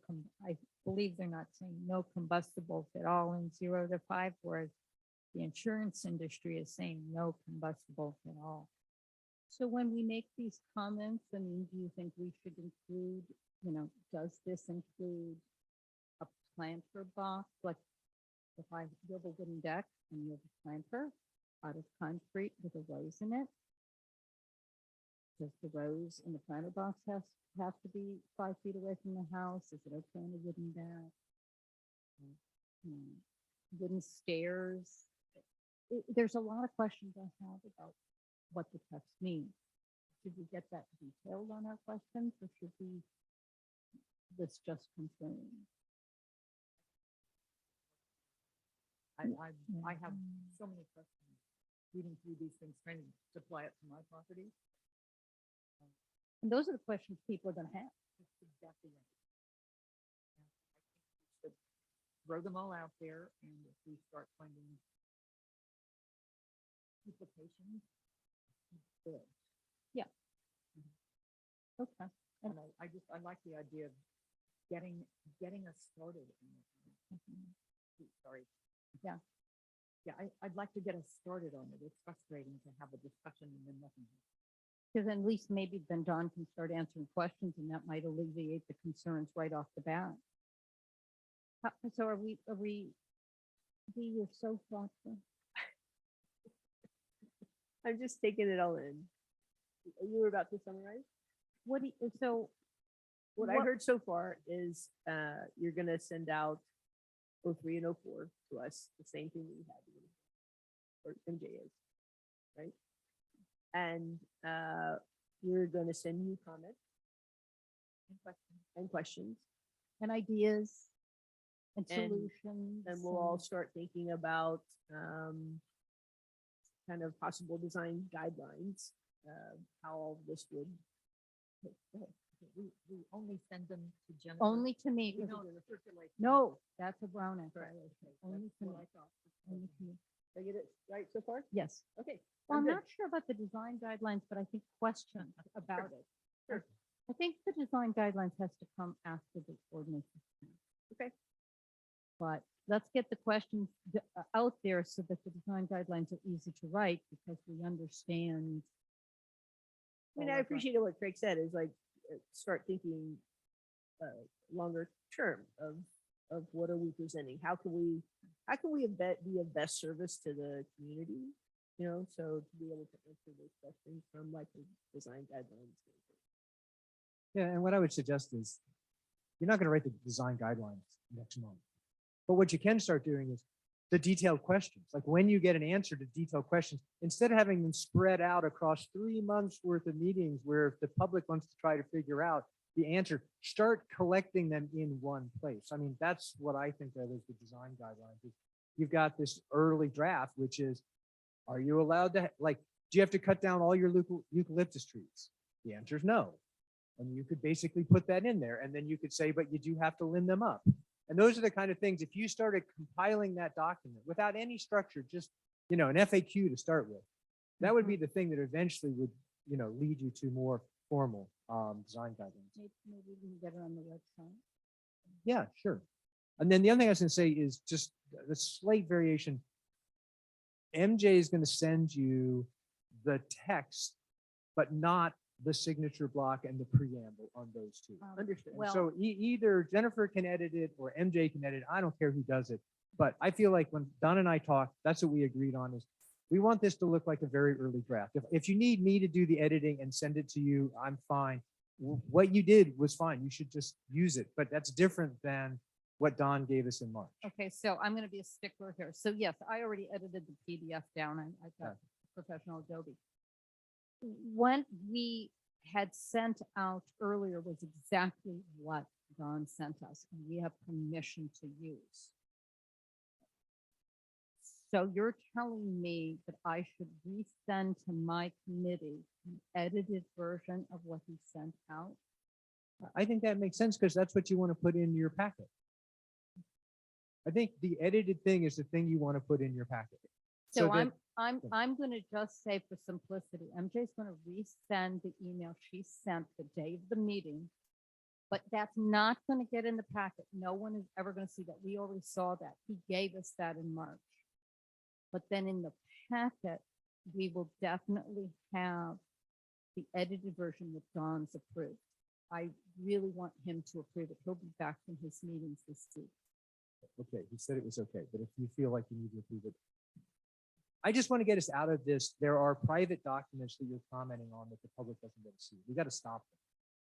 I believe they're not saying no combustibles at all in 0 to 5, whereas the insurance industry is saying no combustibles at all. So when we make these comments, I mean, do you think we should include, does this include a planter box? Like if I build a wooden deck and you have a planter out of concrete with a rose in it, does the rose in the planter box have to be 5 feet away from the house? Is it okay on a wooden deck? Wooden stairs? There's a lot of questions I have about what the text means. Should we get that detailed on our questions, or should this just confirm? I have so many questions. reading through these things, trying to apply it to my property. And those are the questions people are gonna have. That's exactly right. And I think we should throw them all out there, and if we start finding duplications, good. Okay. And I like the idea of getting us started. Sorry. Yeah. Yeah, I'd like to get us started on it. It's frustrating to have a discussion and then nothing. Because at least maybe then Don can start answering questions and that might alleviate the concerns right off the bat. So are we, Dee, you're so thoughtful. I'm just taking it all in. You were about to summarize? What do you, so What I heard so far is you're gonna send out 03 and 04 to us, the same thing we had, or MJ is, right? And we're gonna send you comments and questions, and ideas and And- solutions. and we'll all start thinking about kind of possible design guidelines, how all this would. We only send them to Jennifer. Only to me. We 'cause don't circulate. them. No, that's a Brown Act Correct. violation. Only That's to what me. I thought. Only to me. Did I get it right so far? Yes. Okay. Well, I'm good. not sure about the design guidelines, but I think questions about it. Sure. I think the design guidelines has to come after the ordinance. is passed. Okay. But let's get the questions out there so that the design guidelines are easy to write because we understand. I mean, all I of that. appreciate what Craig said is like, start thinking longer term of what are we presenting? How can we be of best service to the community? You know, so to be able to answer those questions from like the design guidelines. Yeah, and what I would suggest is, you're not gonna write the design guidelines next month. But what you can start doing is the detailed questions. Like when you get an answer to detailed questions, instead of having them spread out across 3 months worth of meetings where if the public wants to try to figure out the answer, start collecting them in one place. I mean, that's what I think of as the design guidelines. Is you've got this early draft, which is, are you allowed to, like, do you have to cut down all your eucalyptus trees? The answer is no. And you could basically put that in there and then you could say, but you do have to limb them up. And those are the kind of things, if you started compiling that document without any structure, just, an FAQ to start with, that would be the thing that eventually would, lead you to more formal design guidelines. Maybe we can get it on the website. Yeah, sure. And then the other thing I was gonna say is just the slight variation. MJ is gonna send you the text, but not the signature block and the preamble on those two. Understood. Well, So either Jennifer can edit it or MJ can edit it. I don't care who does it. But I feel like when Don and I talked, that's what we agreed on is we want this to look like a very early draft. If you need me to do the editing and send it to you, I'm fine. What you did was fine. You should just use it. But that's different than what Don gave us in March. okay, so I'm going to be a stickler here. So yes, I already edited the PDF down. I got professional Adobe. What we had sent out earlier was exactly what Don sent us, and we have permission to use. So you're telling me that I should resend to my committee an edited version of what he sent out? I think that makes sense because that's what you want to put in your packet. I think the edited thing is the thing you want to put in your packet. So that- I'm going to just say for simplicity, MJ's going to resend the email she sent the day of the meeting, but that's not going to get in the packet. No one is ever going to see that. We already saw that. He gave us that in March. But then in the packet, we will definitely have the edited version with Don's approved. I really want him to approve it. He'll be back from his meetings this week. Okay, he said it was okay, but if you feel like you need to approve it. I just want to get us out of this. There are private documents that you're commenting on that the public doesn't get to see. We got to stop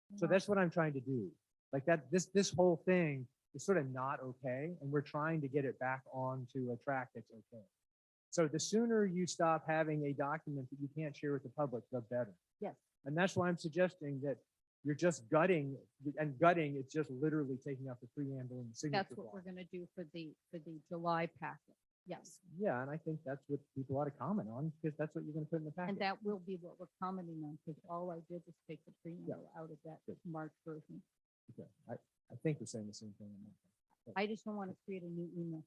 them. So that's what I'm trying to do. Like that, this whole thing is sort of not okay. And we're trying to get it back onto a track that's okay. So the sooner you stop having a document that you can't share with the public, the better. Yes. And that's why I'm suggesting that you're just gutting, and gutting, it's just literally taking out the preamble and the signature That's what block. we're going to do for the July packet. Yes, Yeah, and I think that's what people ought to comment on, because that's what you're gonna put in the and packet. that will be what we're commenting on, because all I did was take the preamble out of that Good. March version. Okay, I think we're saying the same thing. on that. I just don't want to create a new email.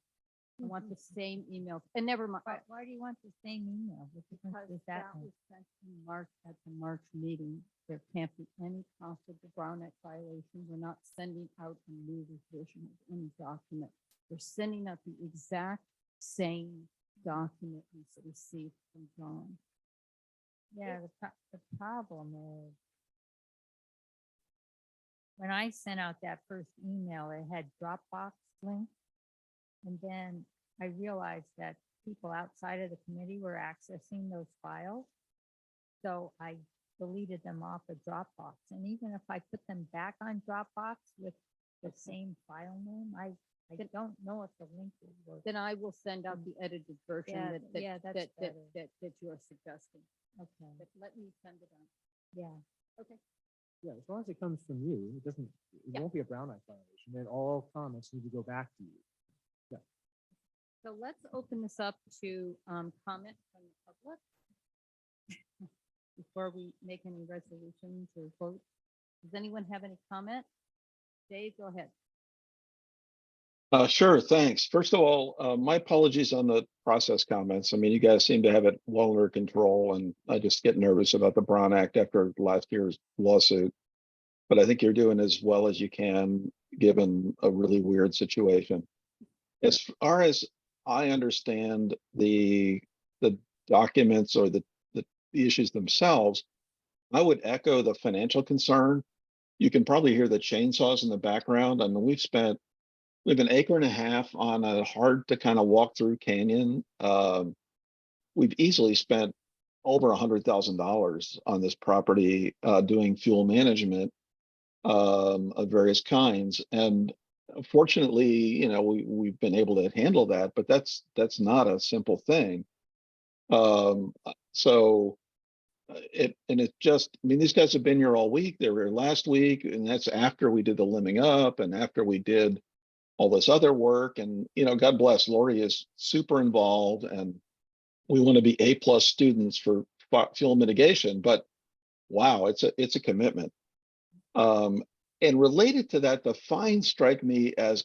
I want the same email, and never mind. Why do you want the same email? What difference Because does that that make? was sent in March at the March meeting. There can't be any conflict of Brown Act violation. We're not sending out a new revision of any document. We're sending out the exact same document we received from John. Yeah, the problem is when I sent out that first email, it had Dropbox link. And then I realized that people outside of the committee were accessing those files. So I deleted them off of Dropbox. And even if I put them back on Dropbox with the same file name, I don't know if the link will work. Then I will send out the edited version Yeah, that, yeah, that, that's that, better. that you are suggesting. Okay, But let me send it on. yeah. Okay. Yeah, as long as it comes from you, it doesn't, it Yeah. won't be a Brown Act violation, then all comments need to go back to you. So let's open this up to comment from the public before we make any resolutions or votes. Does anyone have any comment? Dave, go ahead. Sure, thanks. First of all, my apologies on the process comments. I mean, you guys seem to have it well under control, and I just get nervous about the Brown Act after last year's lawsuit. But I think you're doing as well as you can, given a really weird situation. As far as I understand the documents or the issues themselves, I would echo the financial concern. You can probably hear the chainsaws in the background. I mean, we have an acre and a half on a hard to kind of walk through canyon. We've easily spent over $100,000 on this property doing fuel management of various kinds. And fortunately, you know, we've been able to handle that, but that's not a simple thing. So it just, I mean, these guys have been here all week. They were here last week, and that's after we did the limbing up and after we did all this other work. And, you know, God bless, Lori is super involved, and we want to be A+ students for fuel mitigation, but wow, it's a commitment. And related to that, the fines strike me as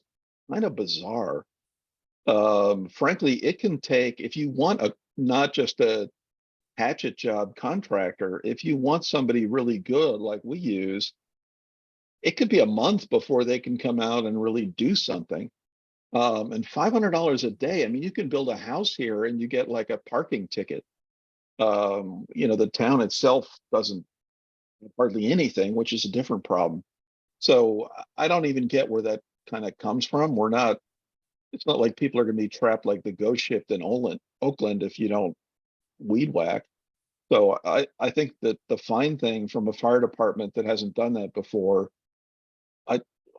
kind of bizarre. Frankly, it can take, if you want not just a hatchet job contractor, if you want somebody really good like we use, it could be a month before they can come out and really do something. And $500 a day, I mean, you can build a house here and you get like a parking ticket. You know, the town itself doesn't hardly anything, which is a different problem. So I don't even get where that kind of comes from. It's not like people are going to be trapped like the ghost ship in Oakland if you don't weed whack. So I think that the fine thing from a fire department that hasn't done that before,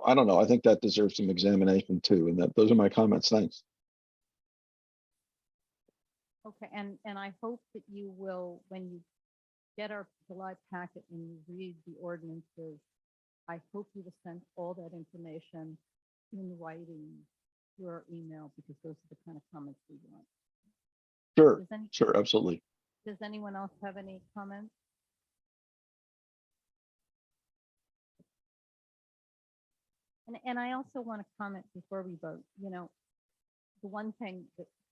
I don't know. I think that deserves some examination too. And those are my comments. Thanks. Okay, and I hope that you will, when you get our July packet and you read the ordinances, I hope you will send all that information in writing through our email, because those are the kind of comments we want. Sure, Does any- sure, absolutely. Does anyone else have any comments? And I also want to comment before we vote, you know, the one thing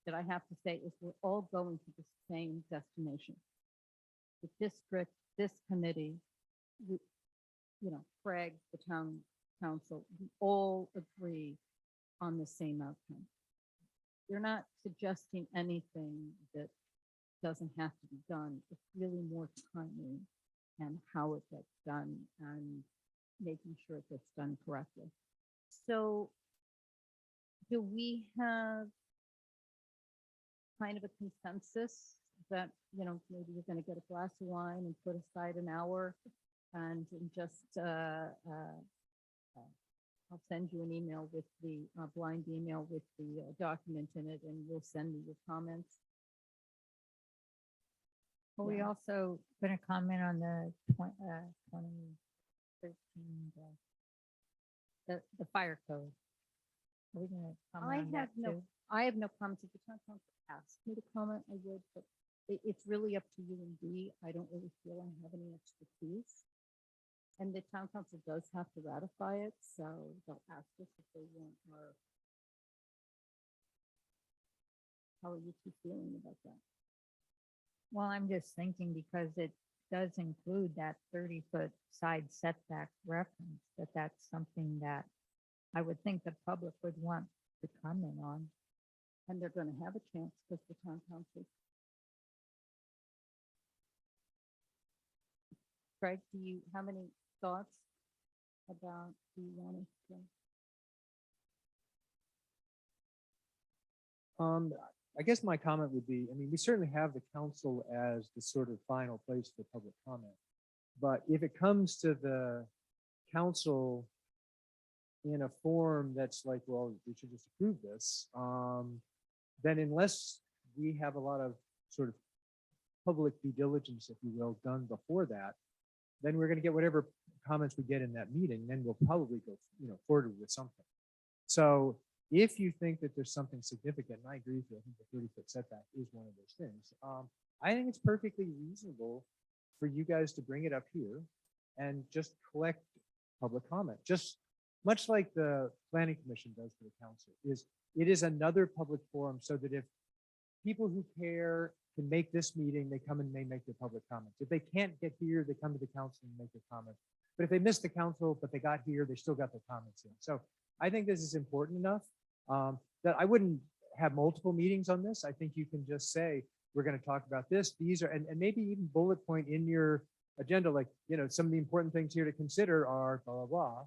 that I have to say is we're all going to the same destination. The district, this committee, you know, Craig, the town council, we all agree on the same outcome. You're not suggesting anything that doesn't have to be done. It's really more timing and how it gets done and making sure it gets done correctly. So do we have kind of a consensus that, you know, maybe you're going to get a glass of wine and put aside an hour and just I'll send you an email with the blind email with the document in it, and you'll send me your comments. Well, we Yeah. also going to comment on the 2013, the fire code. Are we going to comment I on that have no too? I have no comments. If the town council asked me to comment, I would, but it's really up to you and D. I don't really feel I have any expertise. And the town council does have to ratify it, so they'll ask us if they want our. How are you two feeling about that? Well, I'm just thinking because it does include that 30-foot side setback reference, that that's something that I would think the public would want to comment on. And they're gonna have a chance because the town council. Craig, do you have any thoughts about, do you want to? I guess my comment would be, I mean, we certainly have the council as the sort of final place for public comment. But if it comes to the council in a form that's like, well, we should just approve this, then unless we have a lot of sort of public due diligence, if you will, done before that, then we're going to get whatever comments we get in that meeting, then we'll probably go, forward with something. So if you think that there's something significant, and I agree with you, I think the 30-foot setback is one of those things. I think it's perfectly reasonable for you guys to bring it up here and just collect public comment, just much like the planning commission does for the council. It is another public forum so that if people who care can make this meeting, they come and they make their public comments. If they can't get here, they come to the council and make their comments. But if they missed the council, but they got here, they still got their comments in. So I think this is important enough that I wouldn't have multiple meetings on this. I think you can just say, we're going to talk about this. These are, and maybe even bullet point in your agenda, like, some of the important things here to consider are blah, blah, blah.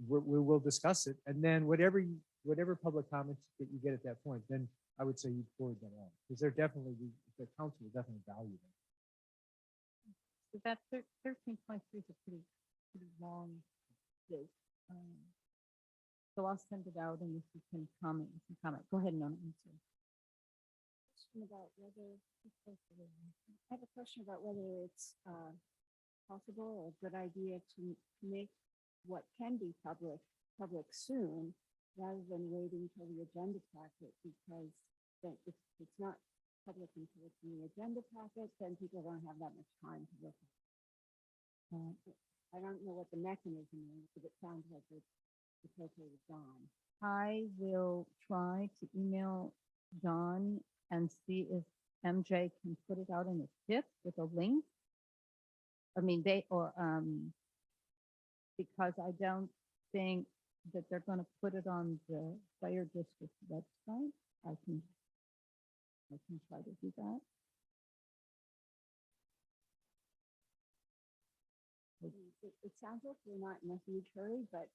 We will discuss it. And then whatever public comments that you get at that point, then I would say you'd forward them on, because they're definitely, the council will definitely value them. So that 13.3 is a pretty long list. So I'll send it out, and if you can comment, Go ahead, Nona. I'm sorry. About whether I have a question about whether it's possible or a good idea to make what can be public soon, rather than waiting till the agenda packet, because then if it's not public until it's in the agenda packet, then people don't have that much time to look at it. I don't know what the mechanism is, but it sounds like it's okay with Dawn. I will try to email Don and see if MJ can put it out in a tip with a link. I mean, because I don't think that they're going to put it on the fire district website. I can try to do that. It sounds like we're not in a huge hurry, but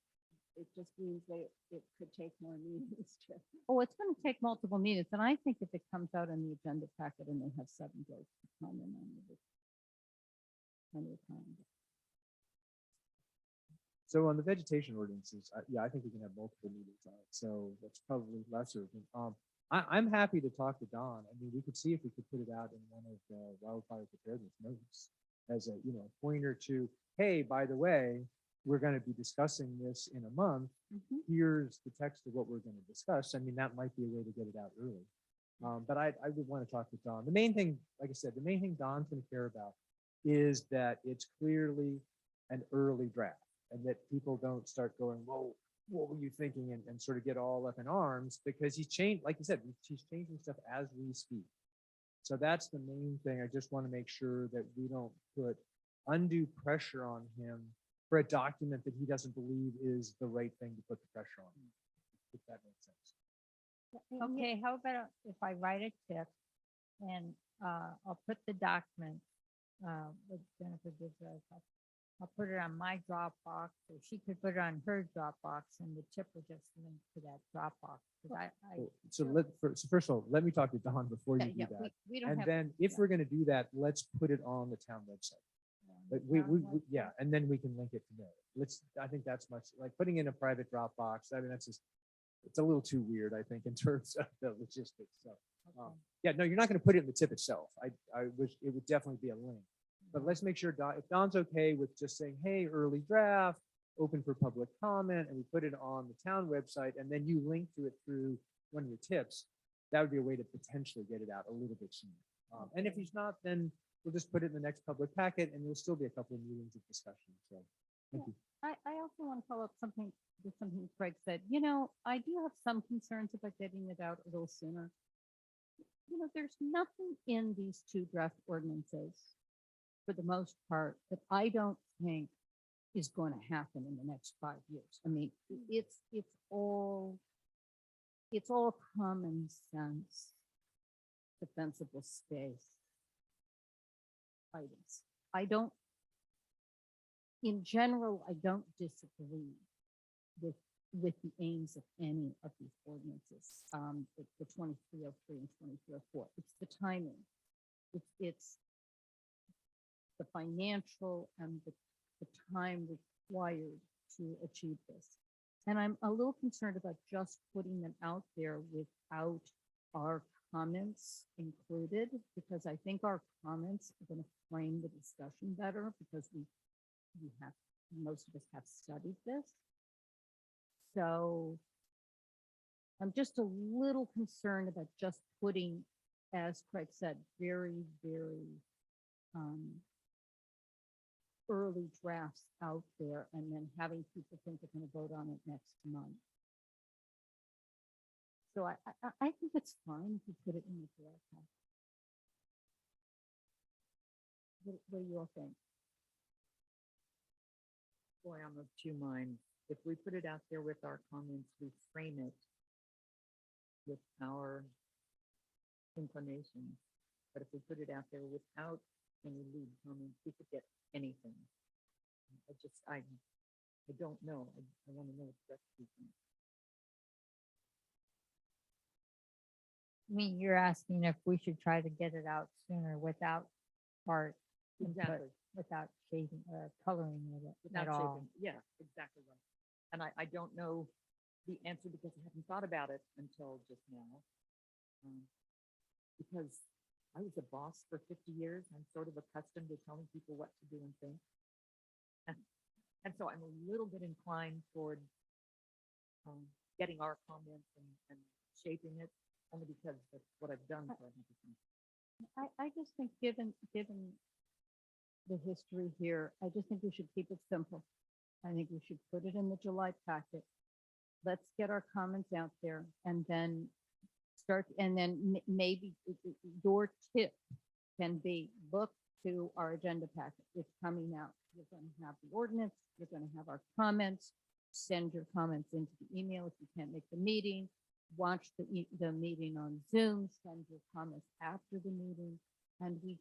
it just means that it could take more meetings to. Oh, it's going to take multiple meetings, and I think if it comes out in the agenda packet and they have 7 days to comment on it, plenty of time. So on the vegetation ordinances, yeah, I think we can have multiple meetings on it. So that's probably less urgent. I'm happy to talk to Don. I mean, we could see if we could put it out in one of the wildfire preparedness notes as a pointer to, hey, by the way, we're going to be discussing this in a month. Here's the text of what we're going to discuss. I mean, that might be a way to get it out early. But I would want to talk with Don. The main thing, like I said, the main thing Don's going to care about is that it's clearly an early draft, and that people don't start going, whoa, what were you thinking? And sort of get all up in arms, because he's changed, like you said, he's changing stuff as we speak. So that's the main thing. I just want to make sure that we don't put undue pressure on him for a document that he doesn't believe is the right thing to put the pressure on, if that makes sense. Okay, how about if I write a tip and I'll put the document with Jennifer gives us, I'll put it on my Dropbox, or she could put it on her Dropbox, and the tip will just link to that Dropbox. So first of all, let me talk to Don before you do that. We don't And have. then if we're going to do that, let's put it on the town website. Like yeah, and then we can link it to there. I think that's much like putting in a private Dropbox. I mean, that's just, it's a little too weird, I think, in terms of the logistics. So, yeah, no, you're not going to put it in the tip itself. I wish it would definitely be a link. But let's make sure if Don's okay with just saying, hey, early draft, open for public comment, and we put it on the town website, and then you link to it through one of your tips, that would be a way to potentially get it out a little bit sooner. And if he's not, then we'll just put it in the next public packet and there'll still be a couple of meetings of discussion. So, thank you. I also want to follow up something with something Craig said. I do have some concerns about getting it out a little sooner. There's nothing in these two draft ordinances, for the most part, that I don't think is going to happen in the next 5 years. I mean, it's all common sense, defensible space items. In general, I don't disagree with the aims of any of these ordinances, the 2303 and 2304. It's the timing. It's the financial and the time required to achieve this. And I'm a little concerned about just putting them out there without our comments included, because I think our comments are going to frame the discussion better, because most of us have studied this. So I'm just a little concerned about just putting, as Craig said, very, very early drafts out there and then having people think they're going to vote on it next month. So I think it's fine if you put it in the draft. What do you all think? Boy, I'm of two minds. If we put it out there with our comments, we frame it with our inclinations. But if we put it out there without any lead comments, we could get anything. I don't know. I want to know what the rest of you think. I mean, you're asking if we should try to get it out sooner without part input, Exactly. without shading, coloring it Without at all. shaping. Yeah, exactly right. And I don't know the answer because I haven't thought about it until just now. Because I was a boss for 50 years. I'm sort of accustomed to telling people what to do and think. And so I'm a little bit inclined toward getting our comments and shaping it, only because that's what I've done for everything. I just think given the history here, I just think we should keep it simple. I think we should put it in the July packet. Let's get our comments out there and then maybe your tip can be look to our agenda packet. It's coming out. You're going to have the ordinance. You're going to have our comments. Send your comments into the email if you can't make the meeting. Watch the meeting on Zoom. Send your comments after the meeting. And we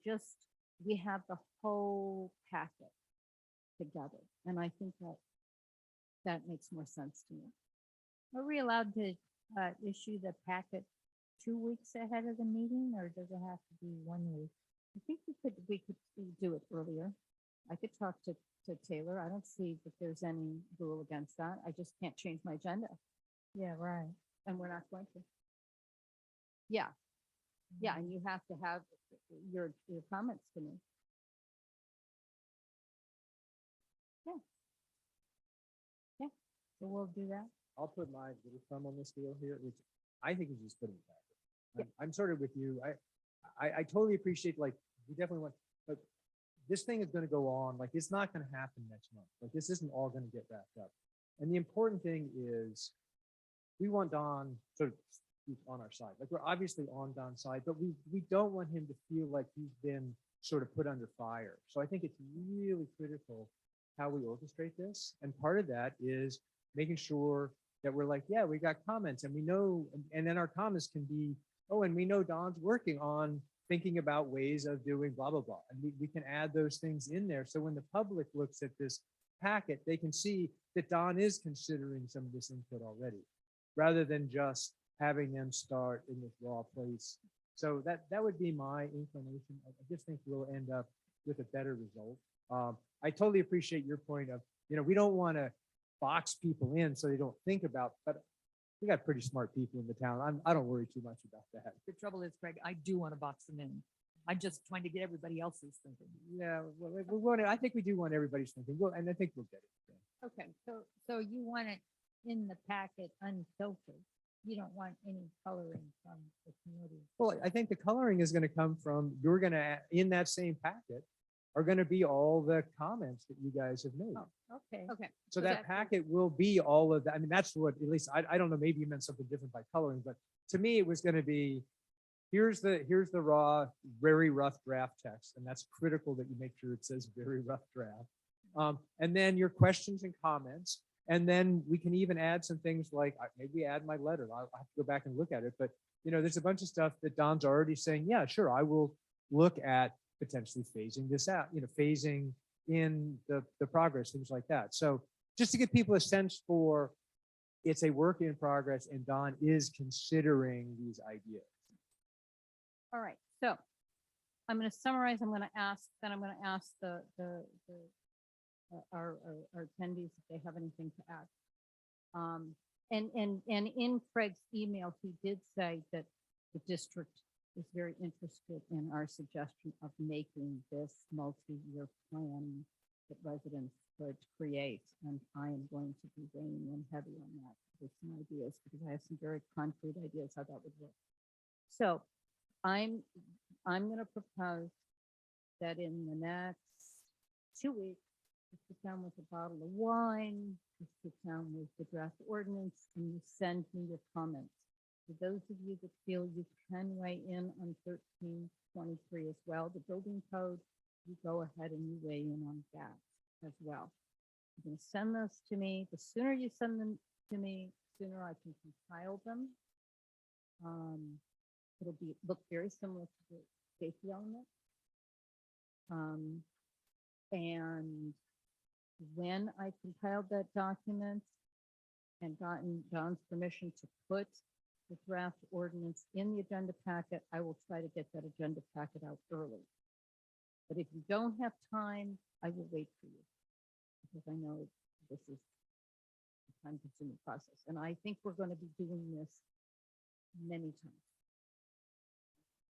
have the whole packet together. And I think that makes more sense to me. Are we allowed to issue the packet 2 weeks ahead of the meeting, or does it have to be 1 week? I think we could do it earlier. I could talk to Taylor. I don't see that there's any rule against that. I just can't change my agenda. Yeah, right. And we're not going to. Yeah. Yeah, and you have to have your comments to me. Yeah. Yeah, so we'll do that. I'll put my little thumb on this deal here, which I think is just putting it back. I'm sort of with you. I totally appreciate, like, we definitely want, but this thing is going to go on. Like, it's not going to happen next month. Like, this isn't all going to get wrapped up. And the important thing is we want Don sort of on our side. Like, we're obviously on Don's side, but we don't want him to feel like he's been sort of put under fire. So I think it's really critical how we orchestrate this. And part of that is making sure that we're like, yeah, we got comments and we know, and then our comments can be, oh, and we know Don's working on thinking about ways of doing blah, blah, blah. And we can add those things in there. So when the public looks at this packet, they can see that Don is considering some of this input already, rather than just having them start in this raw place. So that would be my inclination. I just think we'll end up with a better result. I totally appreciate your point of, we don't want to box people in so they don't think about, but we got pretty smart people in the town. I don't worry too much about that. The trouble is, Craig, I do want to box them in. I'm just trying to get everybody else's thinking. Yeah, well, we want it. I think we do want everybody's thinking. Well, and I think we'll get it. Okay, so you want it in the packet unfiltered? you don't want any coloring from the committee. Well, I think the coloring is gonna come from, you're gonna, in that same packet, are gonna be all the comments that you guys have made. Oh, okay. Okay. So so that packet will be all of that. I mean, that's what, at least, I don't know, maybe you meant something different by coloring, but to me, it was gonna be, here's the raw, very rough draft text, and that's critical that you make sure it says very rough draft. And then your questions and comments, and then we can even add some things like, maybe add my letter. I'll have to go back and look at it, but there's a bunch of stuff that Don's already saying, yeah, sure, I will look at potentially phasing this out, phasing in the progress, things like that. So just to give people a sense for, it's a work in progress and Don is considering these ideas. All right, so I'm going to summarize. I'm going to ask our attendees if they have anything to add. And in Craig's email, he did say that the district is very interested in our suggestion of making this multi-year plan that residents could create. And I am going to be weighing in heavy on that with some ideas, because I have some very concrete ideas how that would work. So I'm going to propose that in the next 2 weeks, you sit down with a bottle of wine, you sit down with the draft ordinance, and you send me your comments. For those of you that feel you can weigh in on 1323 as well, the building code, you go ahead and you weigh in on that as well. You're going to send those to me. The sooner you send them to me, the sooner I can compile them. It'll look very similar to the safety element. And when I compiled that document and gotten John's permission to put the draft ordinance in the agenda packet, I will try to get that agenda packet out early. But if you don't have time, I will wait for you, because I know this is a time-consuming process. And I think we're going to be doing this many times.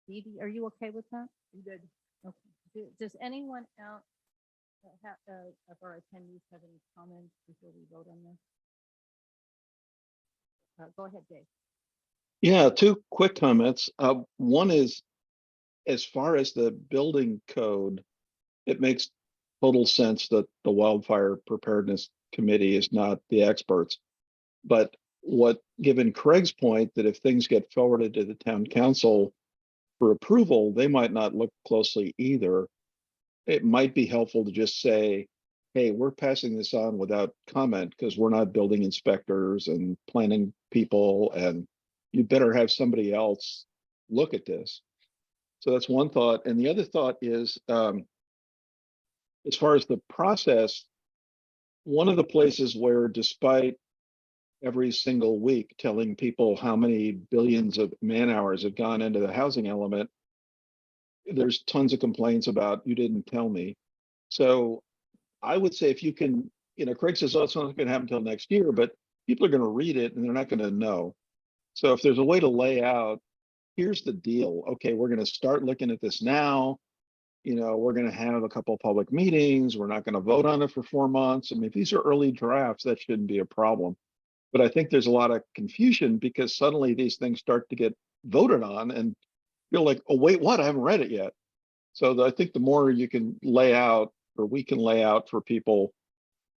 Dee Dee, are you okay with that? You good? Okay. Does anyone else of our attendees have any comments before we vote on this? Go ahead, Dave. Yeah, two quick comments. One is, as far as the building code, it makes total sense that the Wildfire Preparedness Committee is not the experts. But given Craig's point that if things get forwarded to the town council for approval, they might not look closely either. It might be helpful to just say, hey, we're passing this on without comment because we're not building inspectors and planning people, and you better have somebody else look at this. So that's one thought. And the other thought is, as far as the process, one of the places where, despite every single week telling people how many billions of man hours have gone into the housing element, there's tons of complaints about, you didn't tell me. So I would say, if you can, Craig says, oh, it's not going to happen until next year, but people are going to read it and they're not going to know. So if there's a way to lay out, here's the deal. Okay, we're going to start looking at this now. We're going to have a couple of public meetings. We're not going to vote on it for 4 months. I mean, if these are early drafts, that shouldn't be a problem. But I think there's a lot of confusion because suddenly these things start to get voted on and feel like, oh, wait, what? I haven't read it yet. So I think the more you can lay out, or we can lay out for people,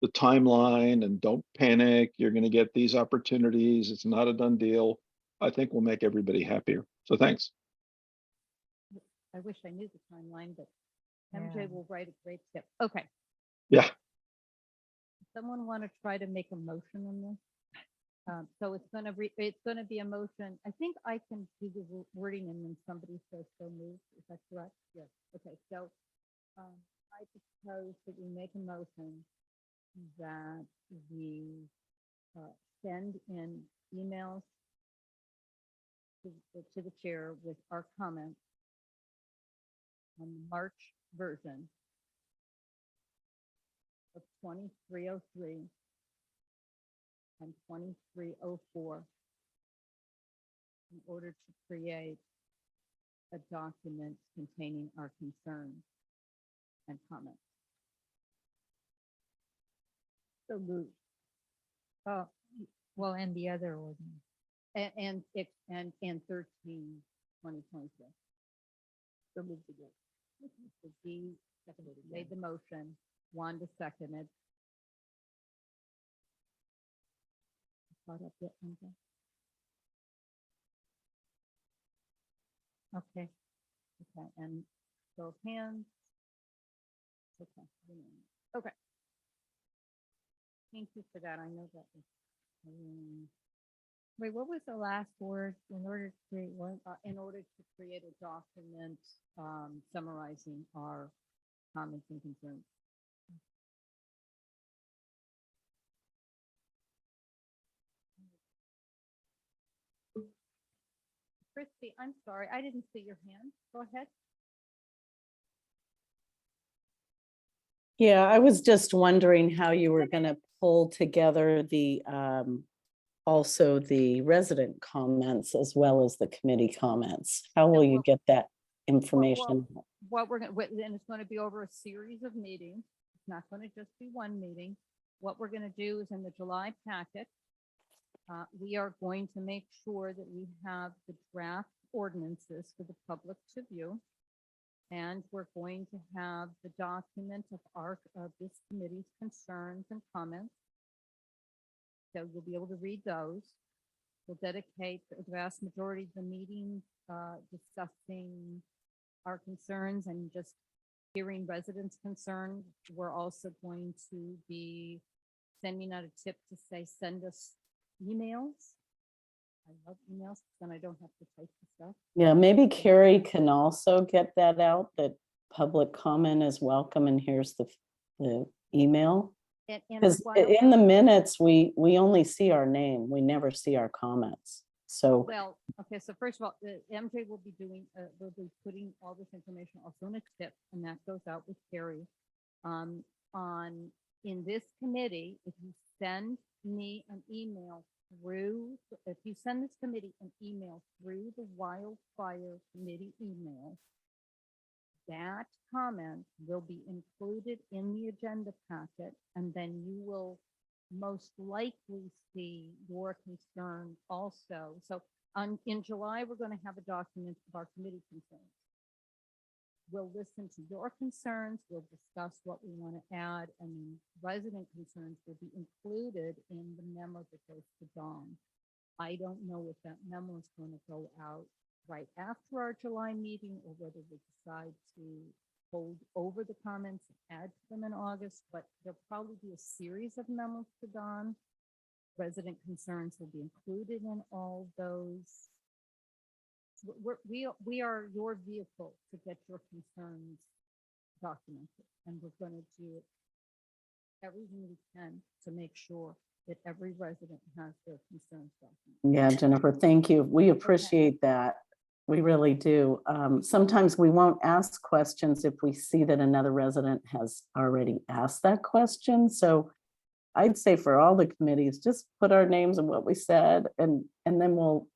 the timeline, and don't panic, you're going to get these opportunities. It's not a done deal. I think we'll make everybody happier. So thanks. I wish I knew the timeline, but Yeah. MJ will write a great tip. Okay. Yeah. Someone want to try to make a motion on this? So it's going to be a motion. I think I can do the wording and then somebody says so moved. Is that correct? Yes. Okay. So I propose that we make a motion that we send in emails to the chair with our comments on the March version of 2303 and 2304 in order to create a document containing our concerns and comments. So moved. Oh, well, and the other ordinance. and 13, 2022. So move to go. So Dee made the motion, Wanda seconded. Caught up yet, Wanda? Okay, okay, and show of hands. Okay, okay. Thank you for that. I know that was. Wait, what was the last word in order to create what? In order to create a document summarizing our comments and concerns. Christy, I'm sorry, I didn't see your hand. Go ahead. Yeah, I was just wondering how you were going to pull together the, also the resident comments as well as the committee comments. How will you get that information? What we're going to, and it's going to be over a series of meetings. It's not going to just be one meeting. What we're going to do is in the July packet, we are going to make sure that we have the draft ordinances for the public to view. And we're going to have the document of this committee's concerns and comments. So you'll be able to read those. We'll dedicate the vast majority of the meeting discussing our concerns and just hearing residents' concerns. We're also going to be sending out a tip to say, send us emails. I love emails, then I don't have to type the stuff. Yeah, maybe Carrie can also get that out, that public comment is welcome and here's the email. Because in the minutes, we only see our name. We never see our comments. So, Well, okay, so first of all, MJ will be doing, will be putting all this information also in a tip, and that goes out with Carrie. In this committee, if you send me an email through, if you send this committee an email through the Wildfire Committee email, that comment will be included in the agenda packet, and then you will most likely see your concern also. So in July, we're going to have a document of our committee concerns. We'll listen to your concerns, we'll discuss what we want to add, and then resident concerns will be included in the memo that goes to Dawn. I don't know if that memo is going to go out right after our July meeting or whether we decide to hold over the comments and add to them in August, but there'll probably be a series of memos to Dawn. Resident concerns will be included in all those. We are your vehicle to get your concerns documented, and we're going to do everything we can to make sure that every resident has their concerns documented. yeah, Jennifer, thank you. We appreciate that. We really do. Sometimes we won't ask questions if we see that another resident has already asked that question. So I'd say for all the committees, just put our names and what we said, and then we'll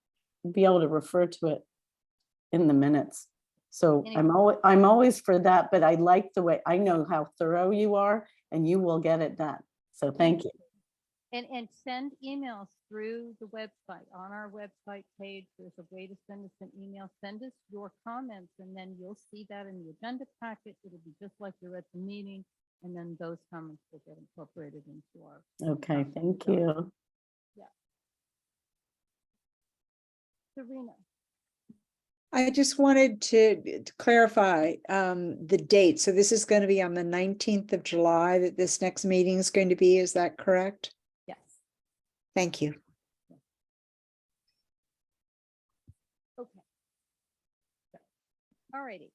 be able to refer to it in the minutes. So I'm always for that, but I like the way, I know how thorough you are and you will get it done. So thank you. And send emails through the website. On our website page, there's a way to send us an email. Send us your comments, and then you'll see that in the agenda packet. It'll be just like you're at the meeting, and then those comments will get incorporated into our. Okay, thank you. Yeah. Serena. I just wanted to clarify the date. So this is going to be on the 19th of July that this next meeting is going to be. Is that correct? Yes. Thank you. Okay. All righty.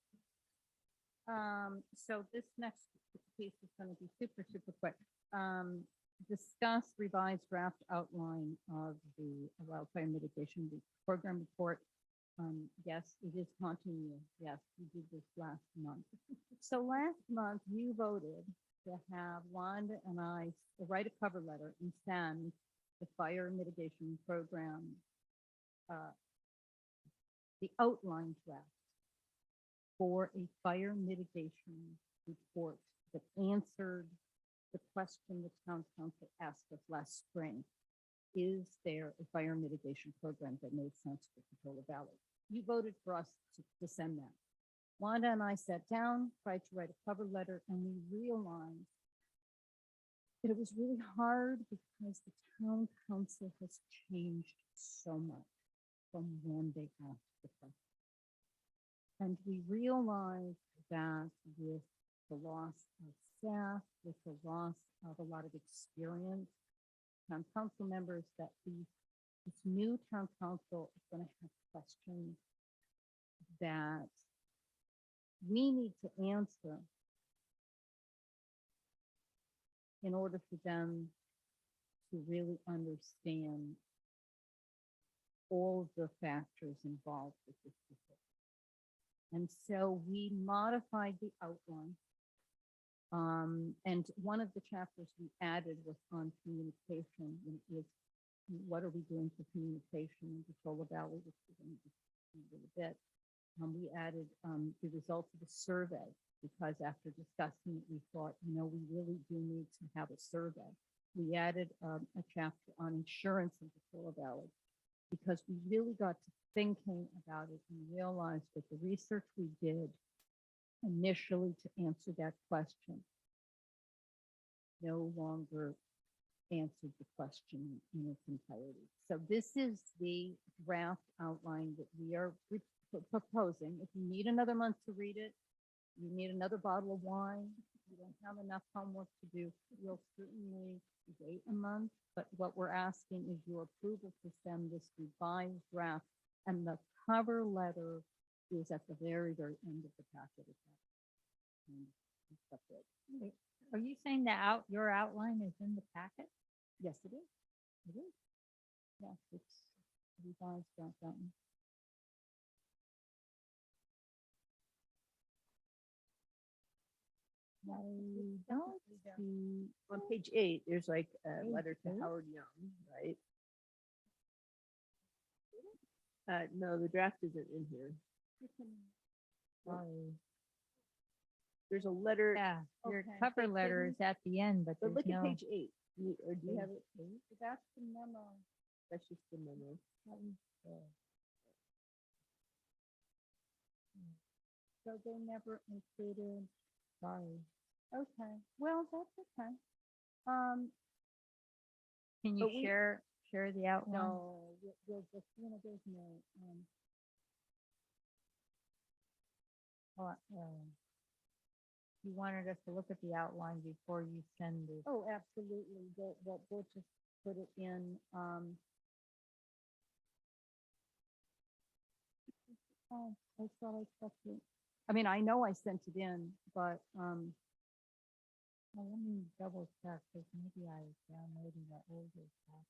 So this next piece is going to be super quick. Discuss revised draft outline of the wildfire mitigation program report. Yes, it is continuing. Yes, we did this last month. So last month you voted to have Wanda and I write a cover letter and send the fire mitigation program, the outline draft for a fire mitigation report that answered the question the town council asked us last spring. is there a fire mitigation program that made sense for Portola Valley? You voted for us to send that. Wanda and I sat down, tried to write a cover letter, and we realized that it was really hard because the town council has changed so much from when they asked the question. And we realized that with the loss of staff, with the loss of a lot of experience, town council members, that this new town council is going to have questions that we need to answer in order for them to really understand all the factors involved with this decision. And so we modified the outline. And one of the chapters we added was on communication. Was what are we doing for communication in the Solar Valley, which we're going to discuss in a little bit. We added the results of the survey because after discussing it, we thought, we really do need to have a survey. We added a chapter on insurance in the Solar Valley because we really got to thinking about it and realized that the research we did initially to answer that question no longer answered the question in its entirety. So this is the draft outline that we are proposing. If you need another month to read it, you need another bottle of wine, you don't have enough homework to do, we'll certainly wait a month. But what we're asking is your approval to send this revised draft, and the cover letter is at the very, very end of the packet. Wait, are you saying that your outline is in the packet? Yes, it is. It is. Yes, it's revised draft outline. I don't see. On page 8, there's like a Page letter to 8? Howard Young, right? No, the draft isn't in here. There's a letter, Yeah, your Okay, cover they letter didn't- is at the end, but but there's look at no. page 8. Or do you have it? That's the memo. That's just the memo. So they never included, sorry. Okay, well, that's okay. Can you but we- share the outline? No, we'll just, there's no, You wanted us to look at the outline before you send it. oh, absolutely, we'll just put it in, oh, I thought I checked it. I mean, I know I sent it in, but, Well, let me double check, because maybe I was downloading the older stuff.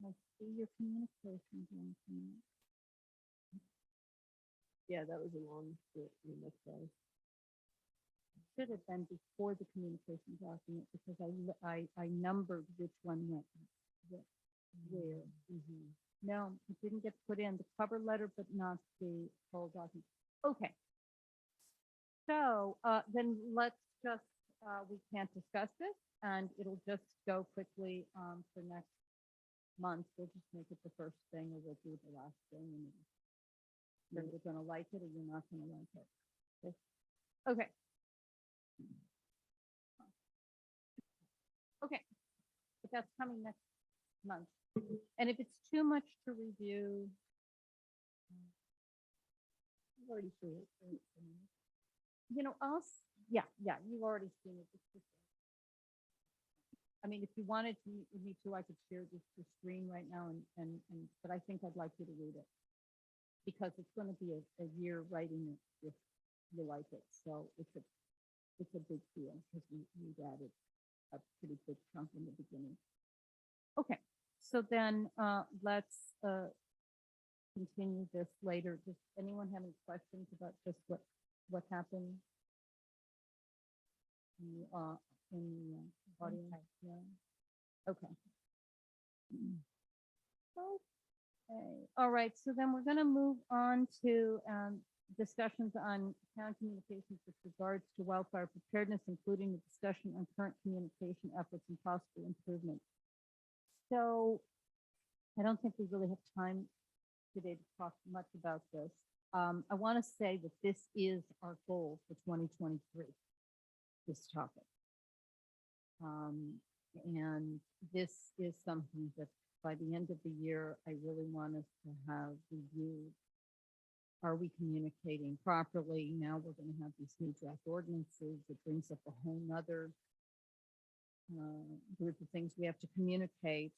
I see your communication going to me. Yeah, that was a long, that's why. Should have been before the communication document because I numbered which one went where. No, it didn't get put in the cover letter, but not the whole document. Okay. So then let's just, we can't discuss this and it'll just go quickly for next month. We'll just make it the first thing or we'll do the last thing. And you're either going to like it or you're not going to like it. Okay. Okay, but that's coming next month. And if it's too much to review, you've already seen it. Yeah, you've already seen it. I mean, if you wanted to, me too, I could share the screen right now but I think I'd like you to read it. Because it's going to be a year writing it if you like it. So it's a big deal because we've added a pretty big chunk in the beginning. Okay, so then let's continue this later. Does anyone have any questions about just what happened in the audience? Yeah. Okay. Okay. All right. So then we're going to move on to discussions on town communications with regards to wildfire preparedness, including the discussion on current communication efforts and possible improvements. So I don't think we really have time today to talk much about this. I want to say that this is our goal for 2023, this topic. And this is something that by the end of the year, I really want us to have reviewed. Are we communicating properly? Now we're going to have these new draft ordinances. It brings up a whole nother group of things we have to communicate.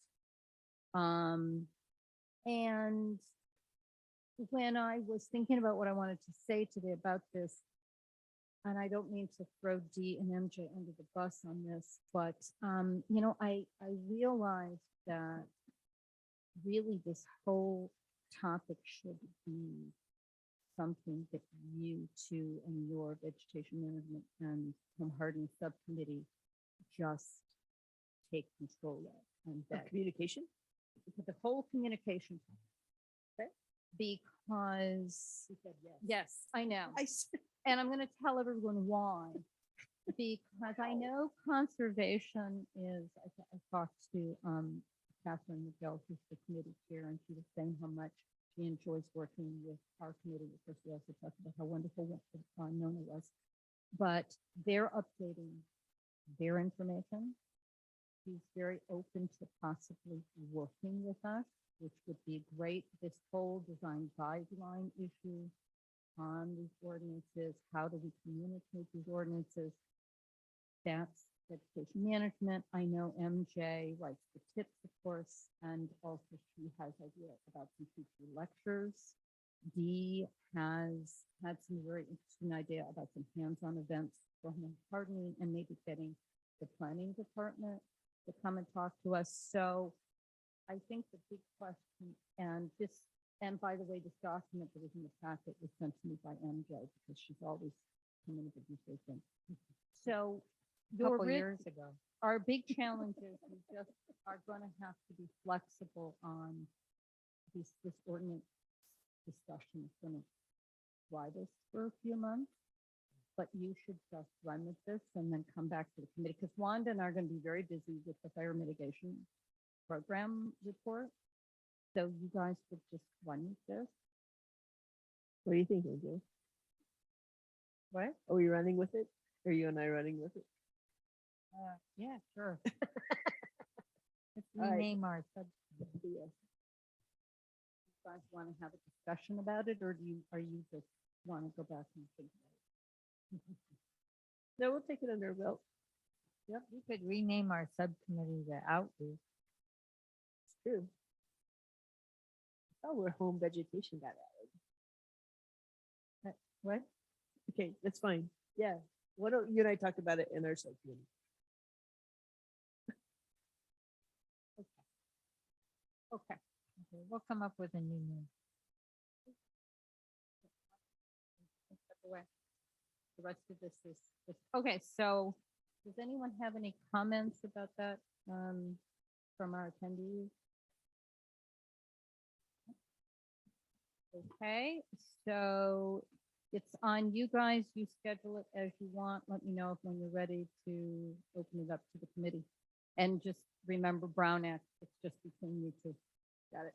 And when I was thinking about what I wanted to say today about this, and I don't mean to throw Dee and MJ under the bus on this, but you know, I realized that really this whole topic should be something that you two and your vegetation management and home hardening subcommittee just take control of, and that Communication? the whole communication. Okay. Because yes, I know. And I'm going to tell everyone why. Because I know conservation is, I talked to Catherine McGill, who's the committee chair, and she was saying how much she enjoys working with our committee. Of course, we also talked about how wonderful Nona was. But they're updating their information. She's very open to possibly working with us, which would be great. This whole design guideline issue on these ordinances, how do we communicate these ordinances? That's vegetation management. I know MJ writes the tips, of course, and also she has ideas about some future lectures. Dee has had some very interesting idea about some hands-on events for home hardening and maybe getting the planning department to come and talk to us. So I think the big question, and by the way, this document that was in the packet was sent to me by MJ because she's always coming to these things. So Couple years ago. our big challenges, we just are going to have to be flexible on this ordinance discussion. It's going to ride us for a few months, but you should just run with this and then come back to the committee, because Wanda and I are going to be very busy with the fire mitigation program report. So you guys would just run with this. What do you think, AJ? What? Are we running with it? Are you and I running with it? Yeah, sure. Let's All right. rename our sub. You guys want to have a discussion about it, or are you just want to go back and think about it? No, we'll take it under our belt. Yep, we could rename our subcommittee the outreach. It's true. Oh, we're home vegetation got added. What? Okay, that's fine. Yeah. Why don't you and I talk about it in our subcommittee? Okay. Okay, we'll come up with a new name. The rest of this is okay. So does anyone have any comments about that from our attendees? Okay, so it's on you guys. You schedule it as you want. Let me know when you're ready to open it up to the committee. And just remember Brown Act, it's just between you two. Got it.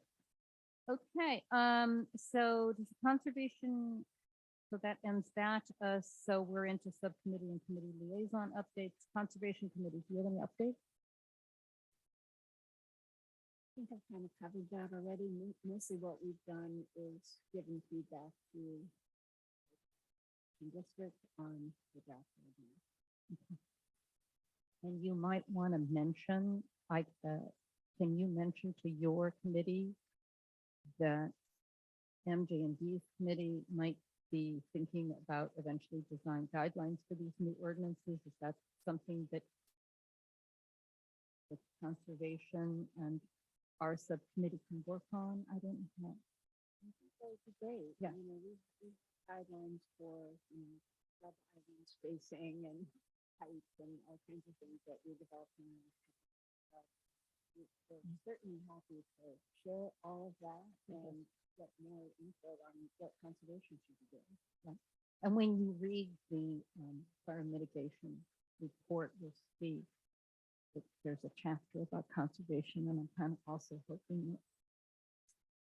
Okay, so does conservation, so that ends that. So we're into subcommittee and committee liaison updates. Conservation Committee, do you have any updates? I think I've kind of covered that already. Mostly what we've done is given feedback to the district on the draft ordinance. And you might want to mention, can you mention to your committee that MJ and D's committee might be thinking about eventually design guidelines for these new ordinances? Is that something that the conservation and our subcommittee can work on? I don't know. I think that would be great. Yeah. You know, we've guidelines for, sub island spacing and height and all kinds of things that we're developing. We're certainly happy to share all of that and get more input on what conservation should be doing. Right. And when you read the fire mitigation report, you'll see there's a chapter about conservation, and I'm kind of also hoping that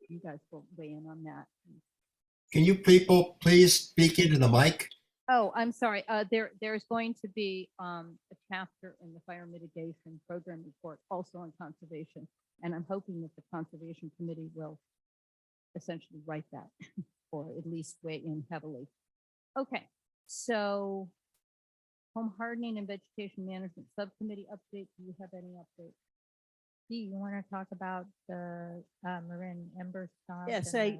you guys will weigh in on that. Can you people please speak into the mic? Oh, I'm sorry. There's going to be a chapter in the fire mitigation program report also on conservation. And I'm hoping that the conservation committee will essentially write that or at least weigh in heavily. Okay, so home hardening and vegetation management subcommittee update. Do you have any updates? Do you want to talk about the Marin Ember stop? Yes, I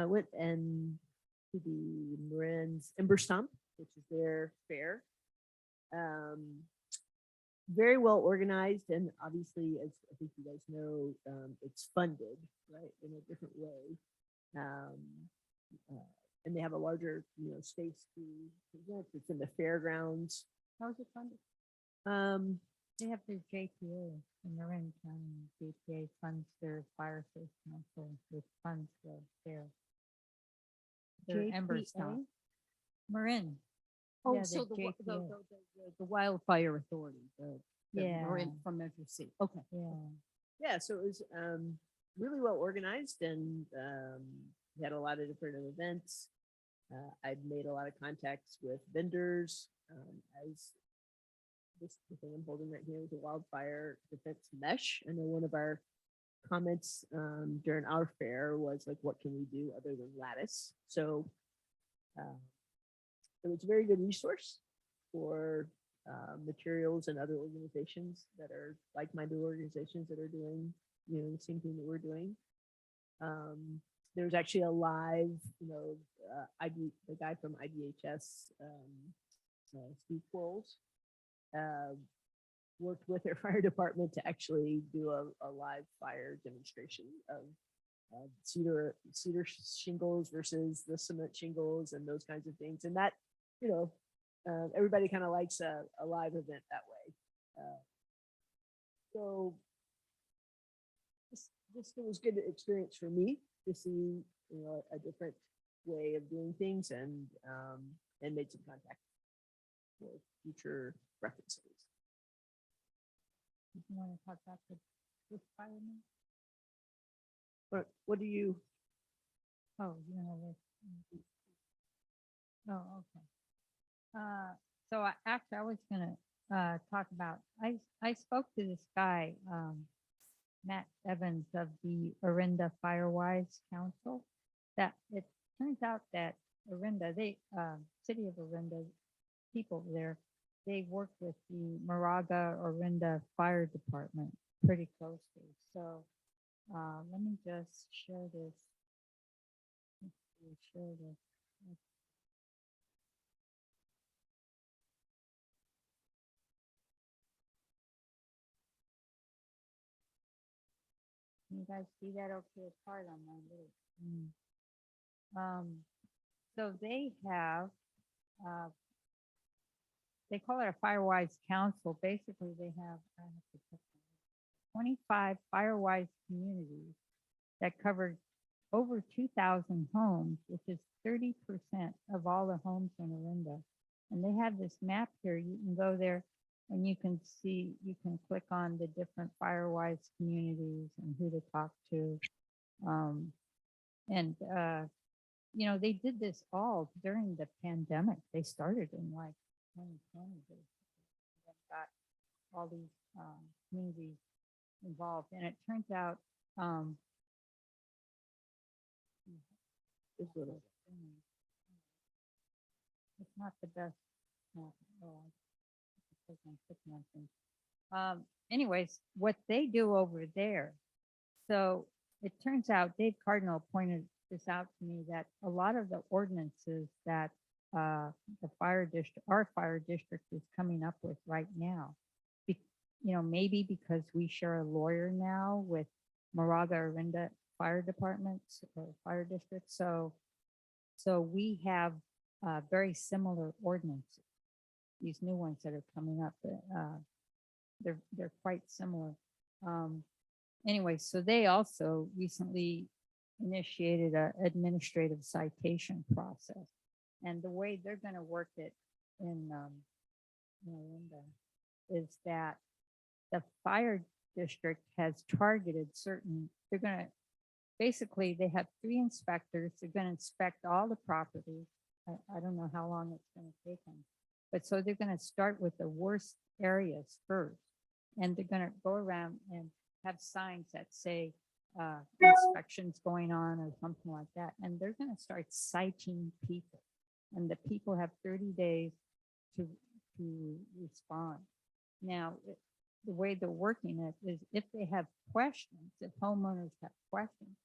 went and to the Marin's Ember Stomp, which is their fair. Very well organized, and obviously, as I think you guys know, it's funded right in a different way. And they have a larger, space to present. It's in the fairgrounds. How's it funded? They have their JPA, the Marin County JPA funds their fire safety council, which funds their Ember stop. JPA? Marin. Oh, Yeah, so the JPA. Wildfire Authority, the Yeah. Marin from Measure C. Okay. Yeah. Yeah, so it was really well organized, and we had a lot of different events. I'd made a lot of contacts with vendors. As the thing I'm holding right here is a wildfire defense mesh. I know one of our comments during our fair was like, what can we do other than lattice? So it was a very good resource for materials and other organizations that are like-minded organizations that are doing, the same thing that we're doing. There's actually a live, the guy from IDHS, Steve Quills, worked with their fire department to actually do a live fire demonstration of cedar shingles versus the cement shingles and those kinds of things. And that, everybody kind of likes a live event that way. So this was good experience for me to see, a different way of doing things, and made some contact for future references. You want to talk about the firemen? What do you? Oh, you know this. Oh, okay. So I was gonna talk about. I spoke to this guy, Matt Evans of the Orinda Firewise Council. That it turns out that Orinda, city of Orinda, people there, they work with the Moraga Orinda Fire Department pretty closely. So let me just share this. Let's see, share this. Can you guys see that? Okay, it's hard on my little. So they have, they call it a Firewise Council. Basically, they have 25 Firewise communities that cover over 2,000 homes, which is 30% of all the homes in Orinda. And they have this map here. You can go there and you can see, you can click on the different Firewise communities and who to talk to. They did this all during the pandemic. They started in like 2020. They got all these communities involved. And it turns out it's not the best. Anyways, what they do over there. So it turns out Dave Cardinal pointed this out to me that a lot of the ordinances that our fire district is coming up with right now, maybe because we share a lawyer now with Moraga Orinda Fire Departments or fire districts. So we have very similar ordinances. These new ones that are coming up, they're quite similar. Anyway, so they also recently initiated an administrative citation process, and the way they're going to work it in is that the fire district has targeted certain, they're gonna, basically, they have 3 inspectors. They're gonna inspect all the properties. I don't know how long it's gonna take them. But so they're gonna start with the worst areas first. And they're gonna go around and have signs that say, inspections going on or something like that. And they're gonna start citing people. And the people have 30 days to respond. Now, the way they're working it is if they have questions, if homeowners have questions,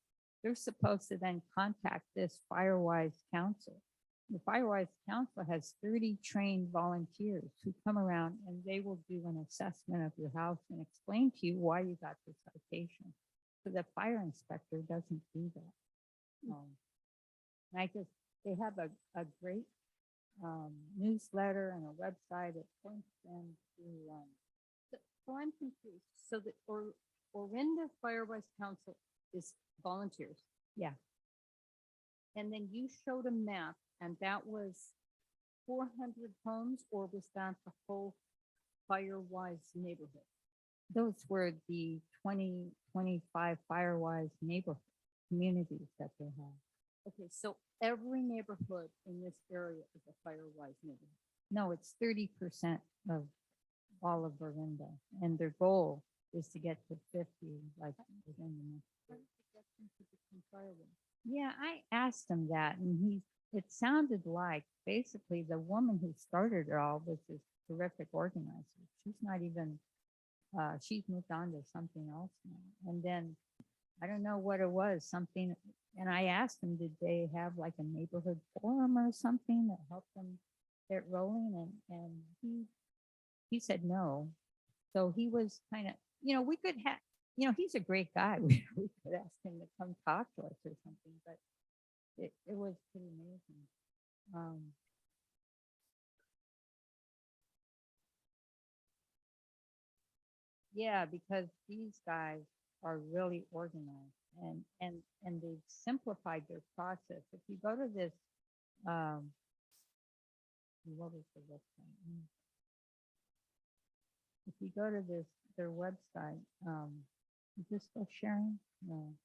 they're supposed to then contact this Firewise Council. The Firewise Council has 30 trained volunteers who come around and they will do an assessment of your house and explain to you why you got the citation. So the fire inspector doesn't do that. And I just, they have a great newsletter and a website that points them to. So I'm confused. So the Orinda Firewise Council is volunteers. Yeah. And then you showed a map, and that was 400 homes, or was that the whole Firewise neighborhood? Those were the 25 Firewise neighborhood communities that they have. Okay, so every neighborhood in this area is a Firewise neighborhood. No, it's 30% of all of Orinda, and their goal is to get to 50, like within the next. Yeah, I asked him that, and it sounded like basically the woman who started it all was this terrific organizer. She's not even, she's moved on to something else now. And then I don't know what it was, something, and I asked him, did they have like a neighborhood forum or something that helped them get rolling? And he said no. So he was kind of, we could have, he's a great guy. We could ask him to come talk to us or something, but it was pretty amazing. Yeah, because these guys are really organized and they've simplified their process. If you go to this, what was the website? If you go to their website, is this still sharing? No.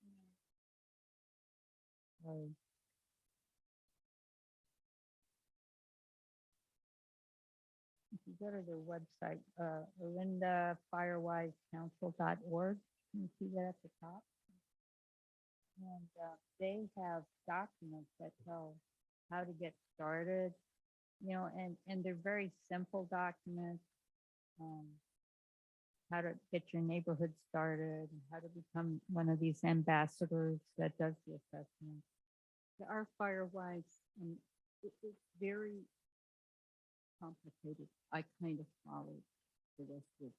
Sorry. If you go to their website, orindafirewise.council.org, can you see that at the top? And they have documents that tell how to get started, and they're very simple documents. How to get your neighborhood started, and how to become one of these ambassadors that does the assessment. Our Firewise, it's very complicated. I kind of followed the rest of the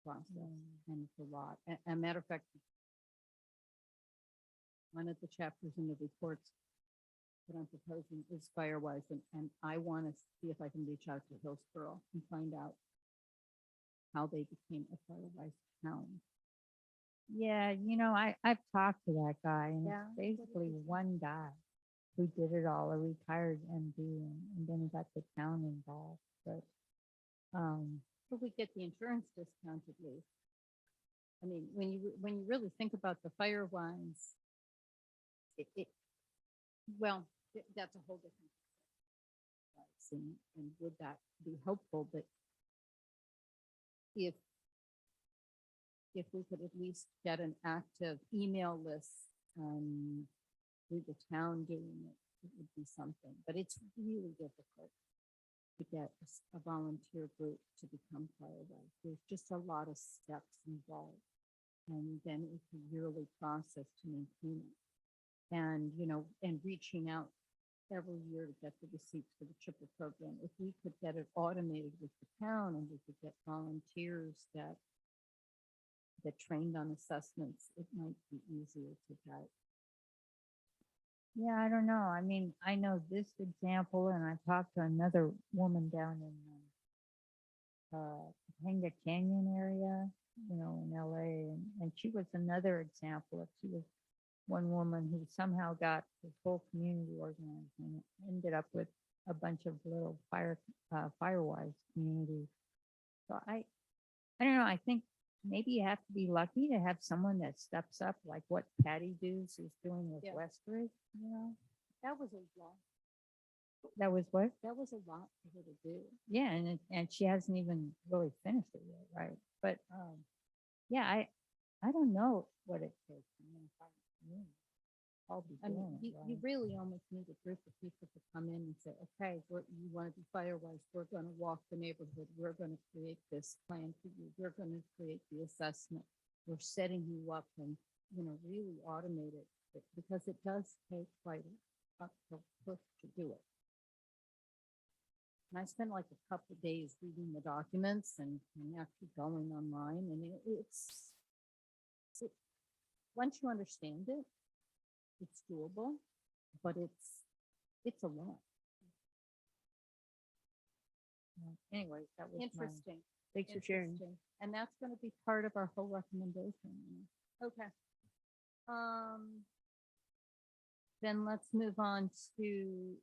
process, and it's a lot. A matter of fact, one of the chapters in the reports that I'm proposing is Firewise, and I want to see if I can reach out to Hillsborough and find out how they became a Firewise town. Yeah, I've talked to that guy, and Yeah, it's basically one guy who did it all, a retired MD, and then he got the town involved. But If we get the insurance discount at least. I mean, when you really think about the Firewise, that's a whole different. And would that be helpful? But if we could at least get an active email list through the town doing it, it would be something. But it's really difficult to get a volunteer group to become Firewise. There's just a lot of steps involved, and then it's a yearly process to maintain it. And and reaching out every year to get the receipts for the chipper program. If we could get it automated with the town, and we could get volunteers that trained on assessments, it might be easier to get. Yeah, I don't know. I mean, I know this example, and I talked to another woman down in Topanga Canyon area, in LA, and she was another example. She was one woman who somehow got the whole community organized and ended up with a bunch of little Firewise communities. So I don't know, I think maybe you have to be lucky to have someone that steps up like what Patty Dews is doing with Yeah. Westbridge, you know? That was a lot. That was what? That was a lot for her to do. Yeah, and she hasn't even really finished it yet, right? But yeah, I don't know what it takes. I mean, if I'll be I mean, doing it, you right? really almost need a group of people to come in and say, okay, you want to be firewise, we're going to walk the neighborhood, we're going to create this plan for you, we're going to create the assessment, we're setting you up and, really automate it because it does take quite a push to do it. And I spent like a couple of days reading the documents and actually going online, and once you understand it, it's doable, but it's a lot. Anyways, that was my, Interesting. Thanks for sharing. Interesting. And that's going to be part of our whole recommendation. Okay. Then let's move on to,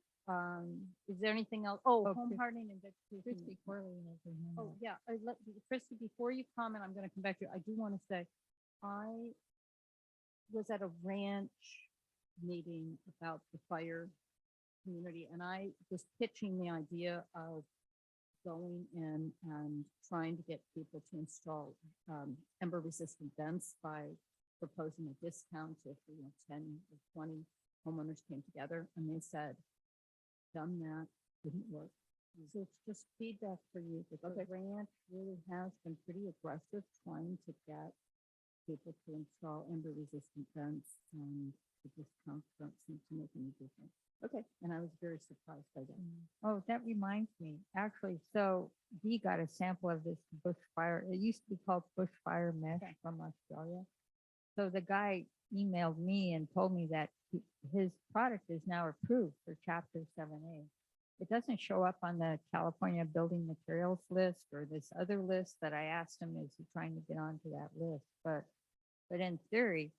is there anything else? Oh, Oh, home Chris- hardening and vegetation. Christy Corley has her hand Oh, up. yeah. Christy, before you comment, I'm going to come back to you. I do want to say, I was at a ranch meeting about the fire community, and I was pitching the idea of going in and trying to get people to install ember resistant vents by proposing a discount if 10 or 20 homeowners came together, and they said, done that, didn't work. So it's just feedback for you. The ranch really has been pretty aggressive trying to get people to install ember resistant vents, and the discounts don't seem to make any difference. Okay. And I was very surprised by that. Oh, that reminds me, actually, so he got a sample of this bushfire. It used to be called bushfire mesh from Australia. So the guy emailed me and told me that his product is now approved for Chapter 7A. It doesn't show up on the California Building Materials list or this other list that I asked him, is he trying to get onto that list? But in theory,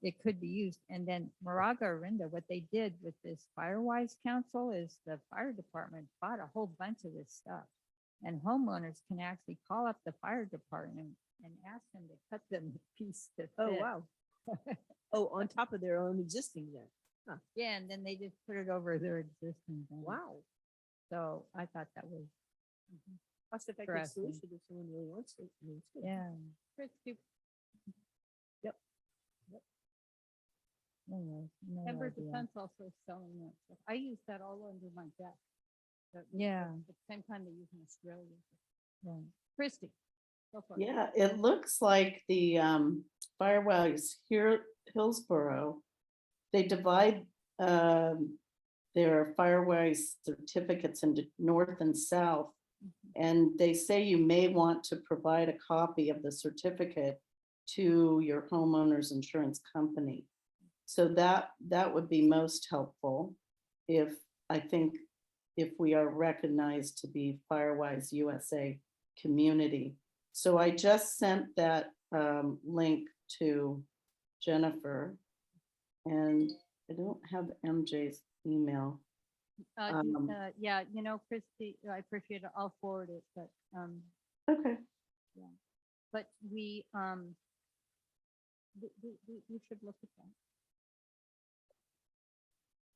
it could be used. And then Moraga Arinda, what they did with this Firewise Council is the fire department bought a whole bunch of this stuff. And homeowners can actually call up the fire department and ask them to cut them a piece to fit. Oh, wow. Oh, on top of their own existing then. Yeah, and then they just put it over their existing thing. Wow. So I thought that was, Cost effective Interesting. solution if someone really wants it. I mean, it's good. yeah. Christy, Anyways, no Ember idea. Defense also is selling that stuff. I use that all under my desk. Yeah. At the same time they use in Australia. Right. Christy. Go for it. Yeah, it looks like the Firewise here, Hillsborough, they divide their Firewise certificates into north and south. And they say you may want to provide a copy of the certificate to your homeowner's insurance company. So that would be most helpful if we are recognized to be Firewise USA community. So I just sent that link to Jennifer, and I don't have MJ's email. Yeah, Christy, I appreciate it. I'll forward it, but Okay. but we should look at that.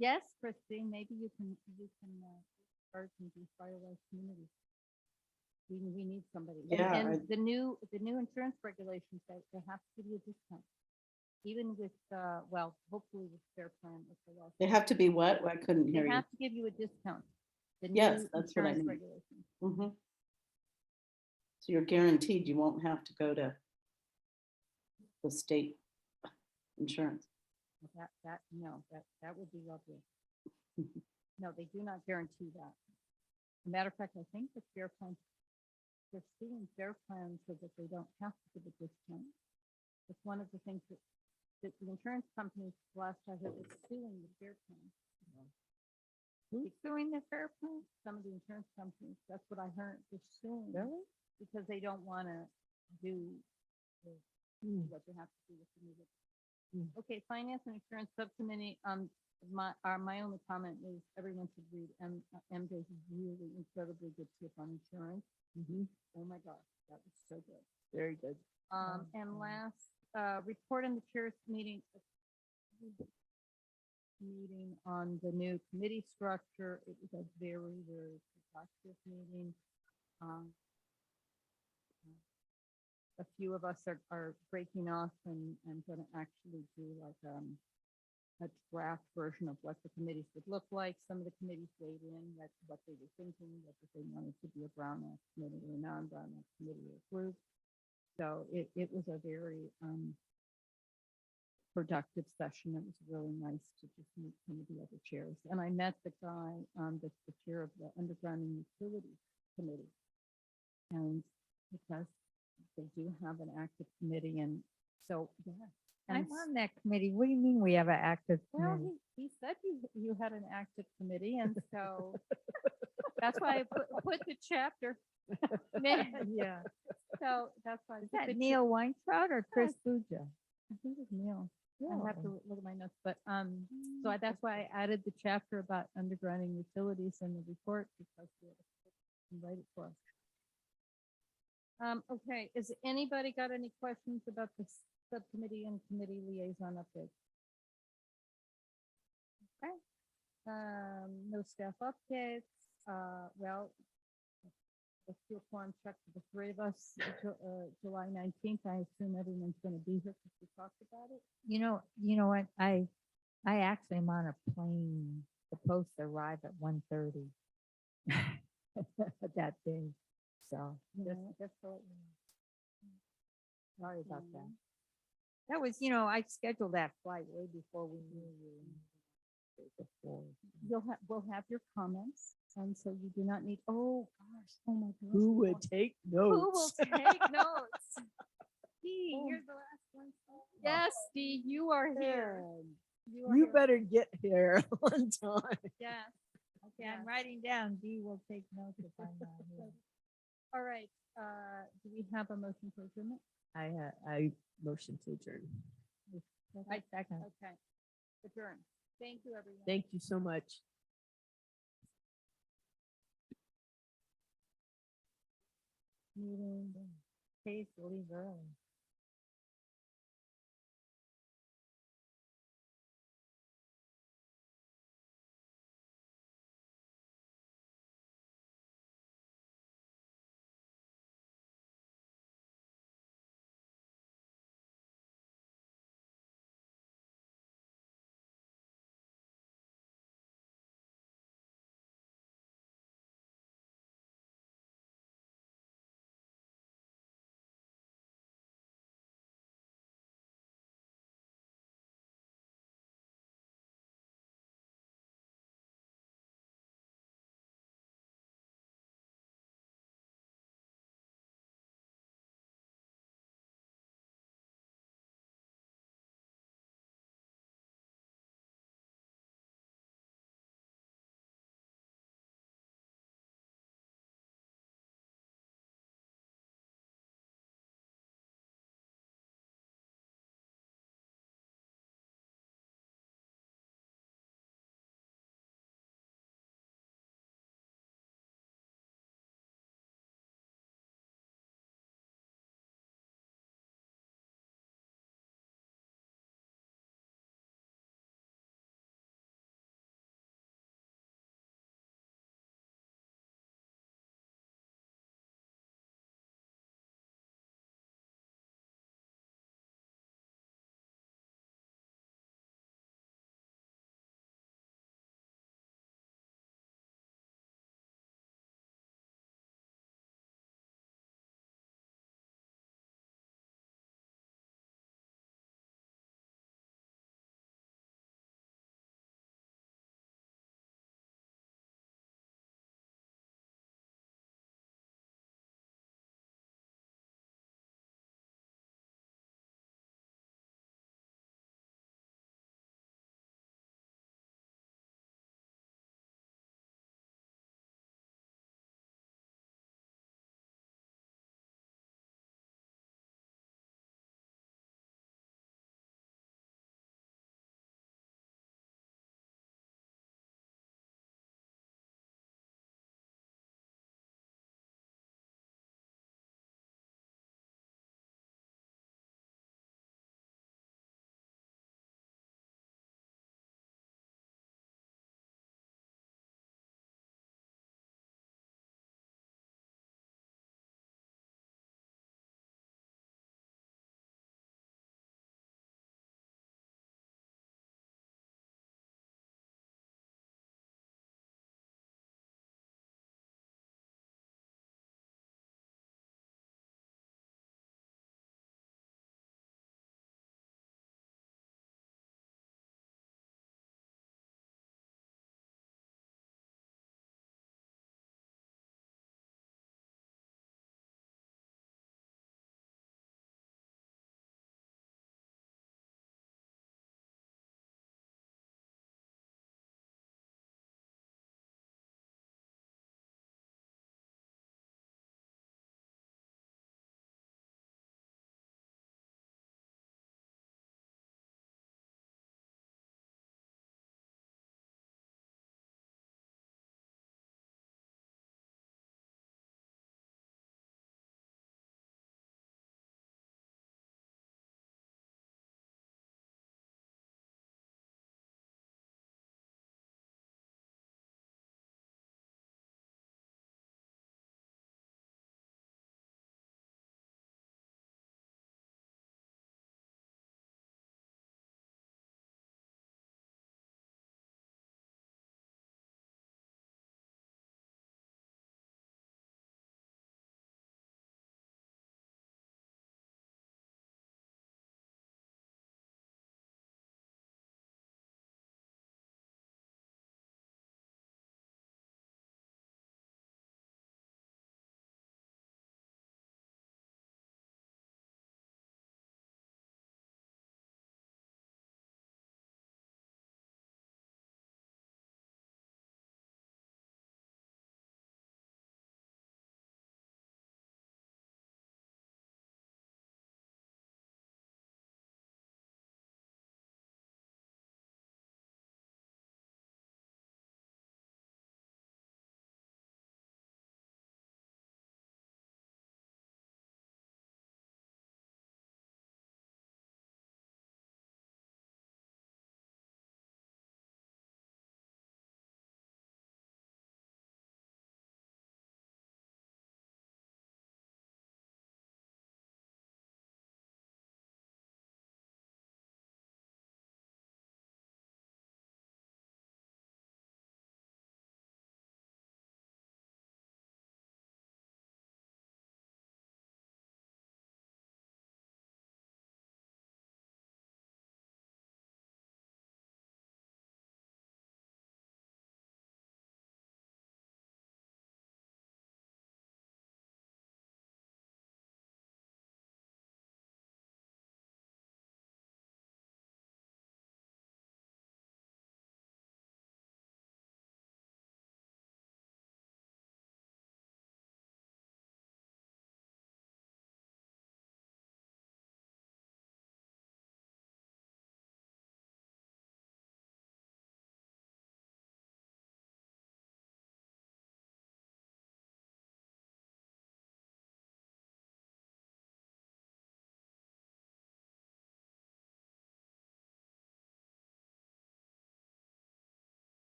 Yes, Christy, maybe you can start and do Firewise community. We need somebody. Yeah, And the new insurance regulations say they have to give you a discount. Even with hopefully with Fair Plan. They have to be what? I couldn't hear They you. have to give you a discount. The Yes, new that's what I insurance mean. regulations. Mhm. So you're guaranteed you won't have to go to the state insurance. That would be lovely. No, they do not guarantee that. As a matter of fact, I think the Fair Plan, they're suing Fair Plan so that they don't have to give a discount. It's one of the things that the insurance companies last I heard was suing the Fair Plan. Who's doing the Fair Plan? Some of the insurance companies, that's what I heard, they're suing. Really? Because they don't want to do what they have to do with the new. Okay, Finance and Insurance Subcommittee, my only comment is everyone should read MJ's really incredibly good tip on insurance. Oh my gosh, that was so good. Very good. And last, report on the chair's meeting on the new committee structure. It was a very, very productive meeting. A few of us are breaking off and going to actually do like a draft version of what the committees would look like. Some of the committees weighed in what they were thinking, whether they wanted to be a Brown Act committee or a non-Brown Act committee or group. So it was a very productive session. It was really nice to just meet some of the other chairs. And I met the guy that's the chair of the Underground and Utilities Committee. And because they do have an active committee, and so yeah. And I'm on that committee. What do you mean we have an active well, committee? he said you had an active committee, and so that's why I put the chapter. Yeah. So that's why I Is put that the Neil Weintraub or Chris Buja? I think it's Neil. I'll have to Oh. look at my notes, but so that's why I added the chapter about undergrounding utilities in the report because we had to write it for us. Okay, is anybody got any questions about the subcommittee and committee liaison updates? Okay. No staff updates. Well, let's do a quorum check for the three of us. July 19th. I assume everyone's going to be here because we talked about it. You know what? I actually am on a plane. Supposed to arrive at 1:30 that day. So Just so you know. sorry about that. That was, I scheduled that flight way before we knew you. Before. We'll have your comments, and so you do not need. Oh gosh! Oh my gosh! Who would take Who will notes? take notes? Steve, you're the last one. Yes, Steve, you are here. are You here. better get here on time. Yes. Okay, I'm writing down. Dee will take notes if I'm not here. All right. Do we have a motion for adjournment? I motion to adjourn. I second. Okay. Adjourn. Thank you, everyone. Thank you so much. Meeting. Please leave early.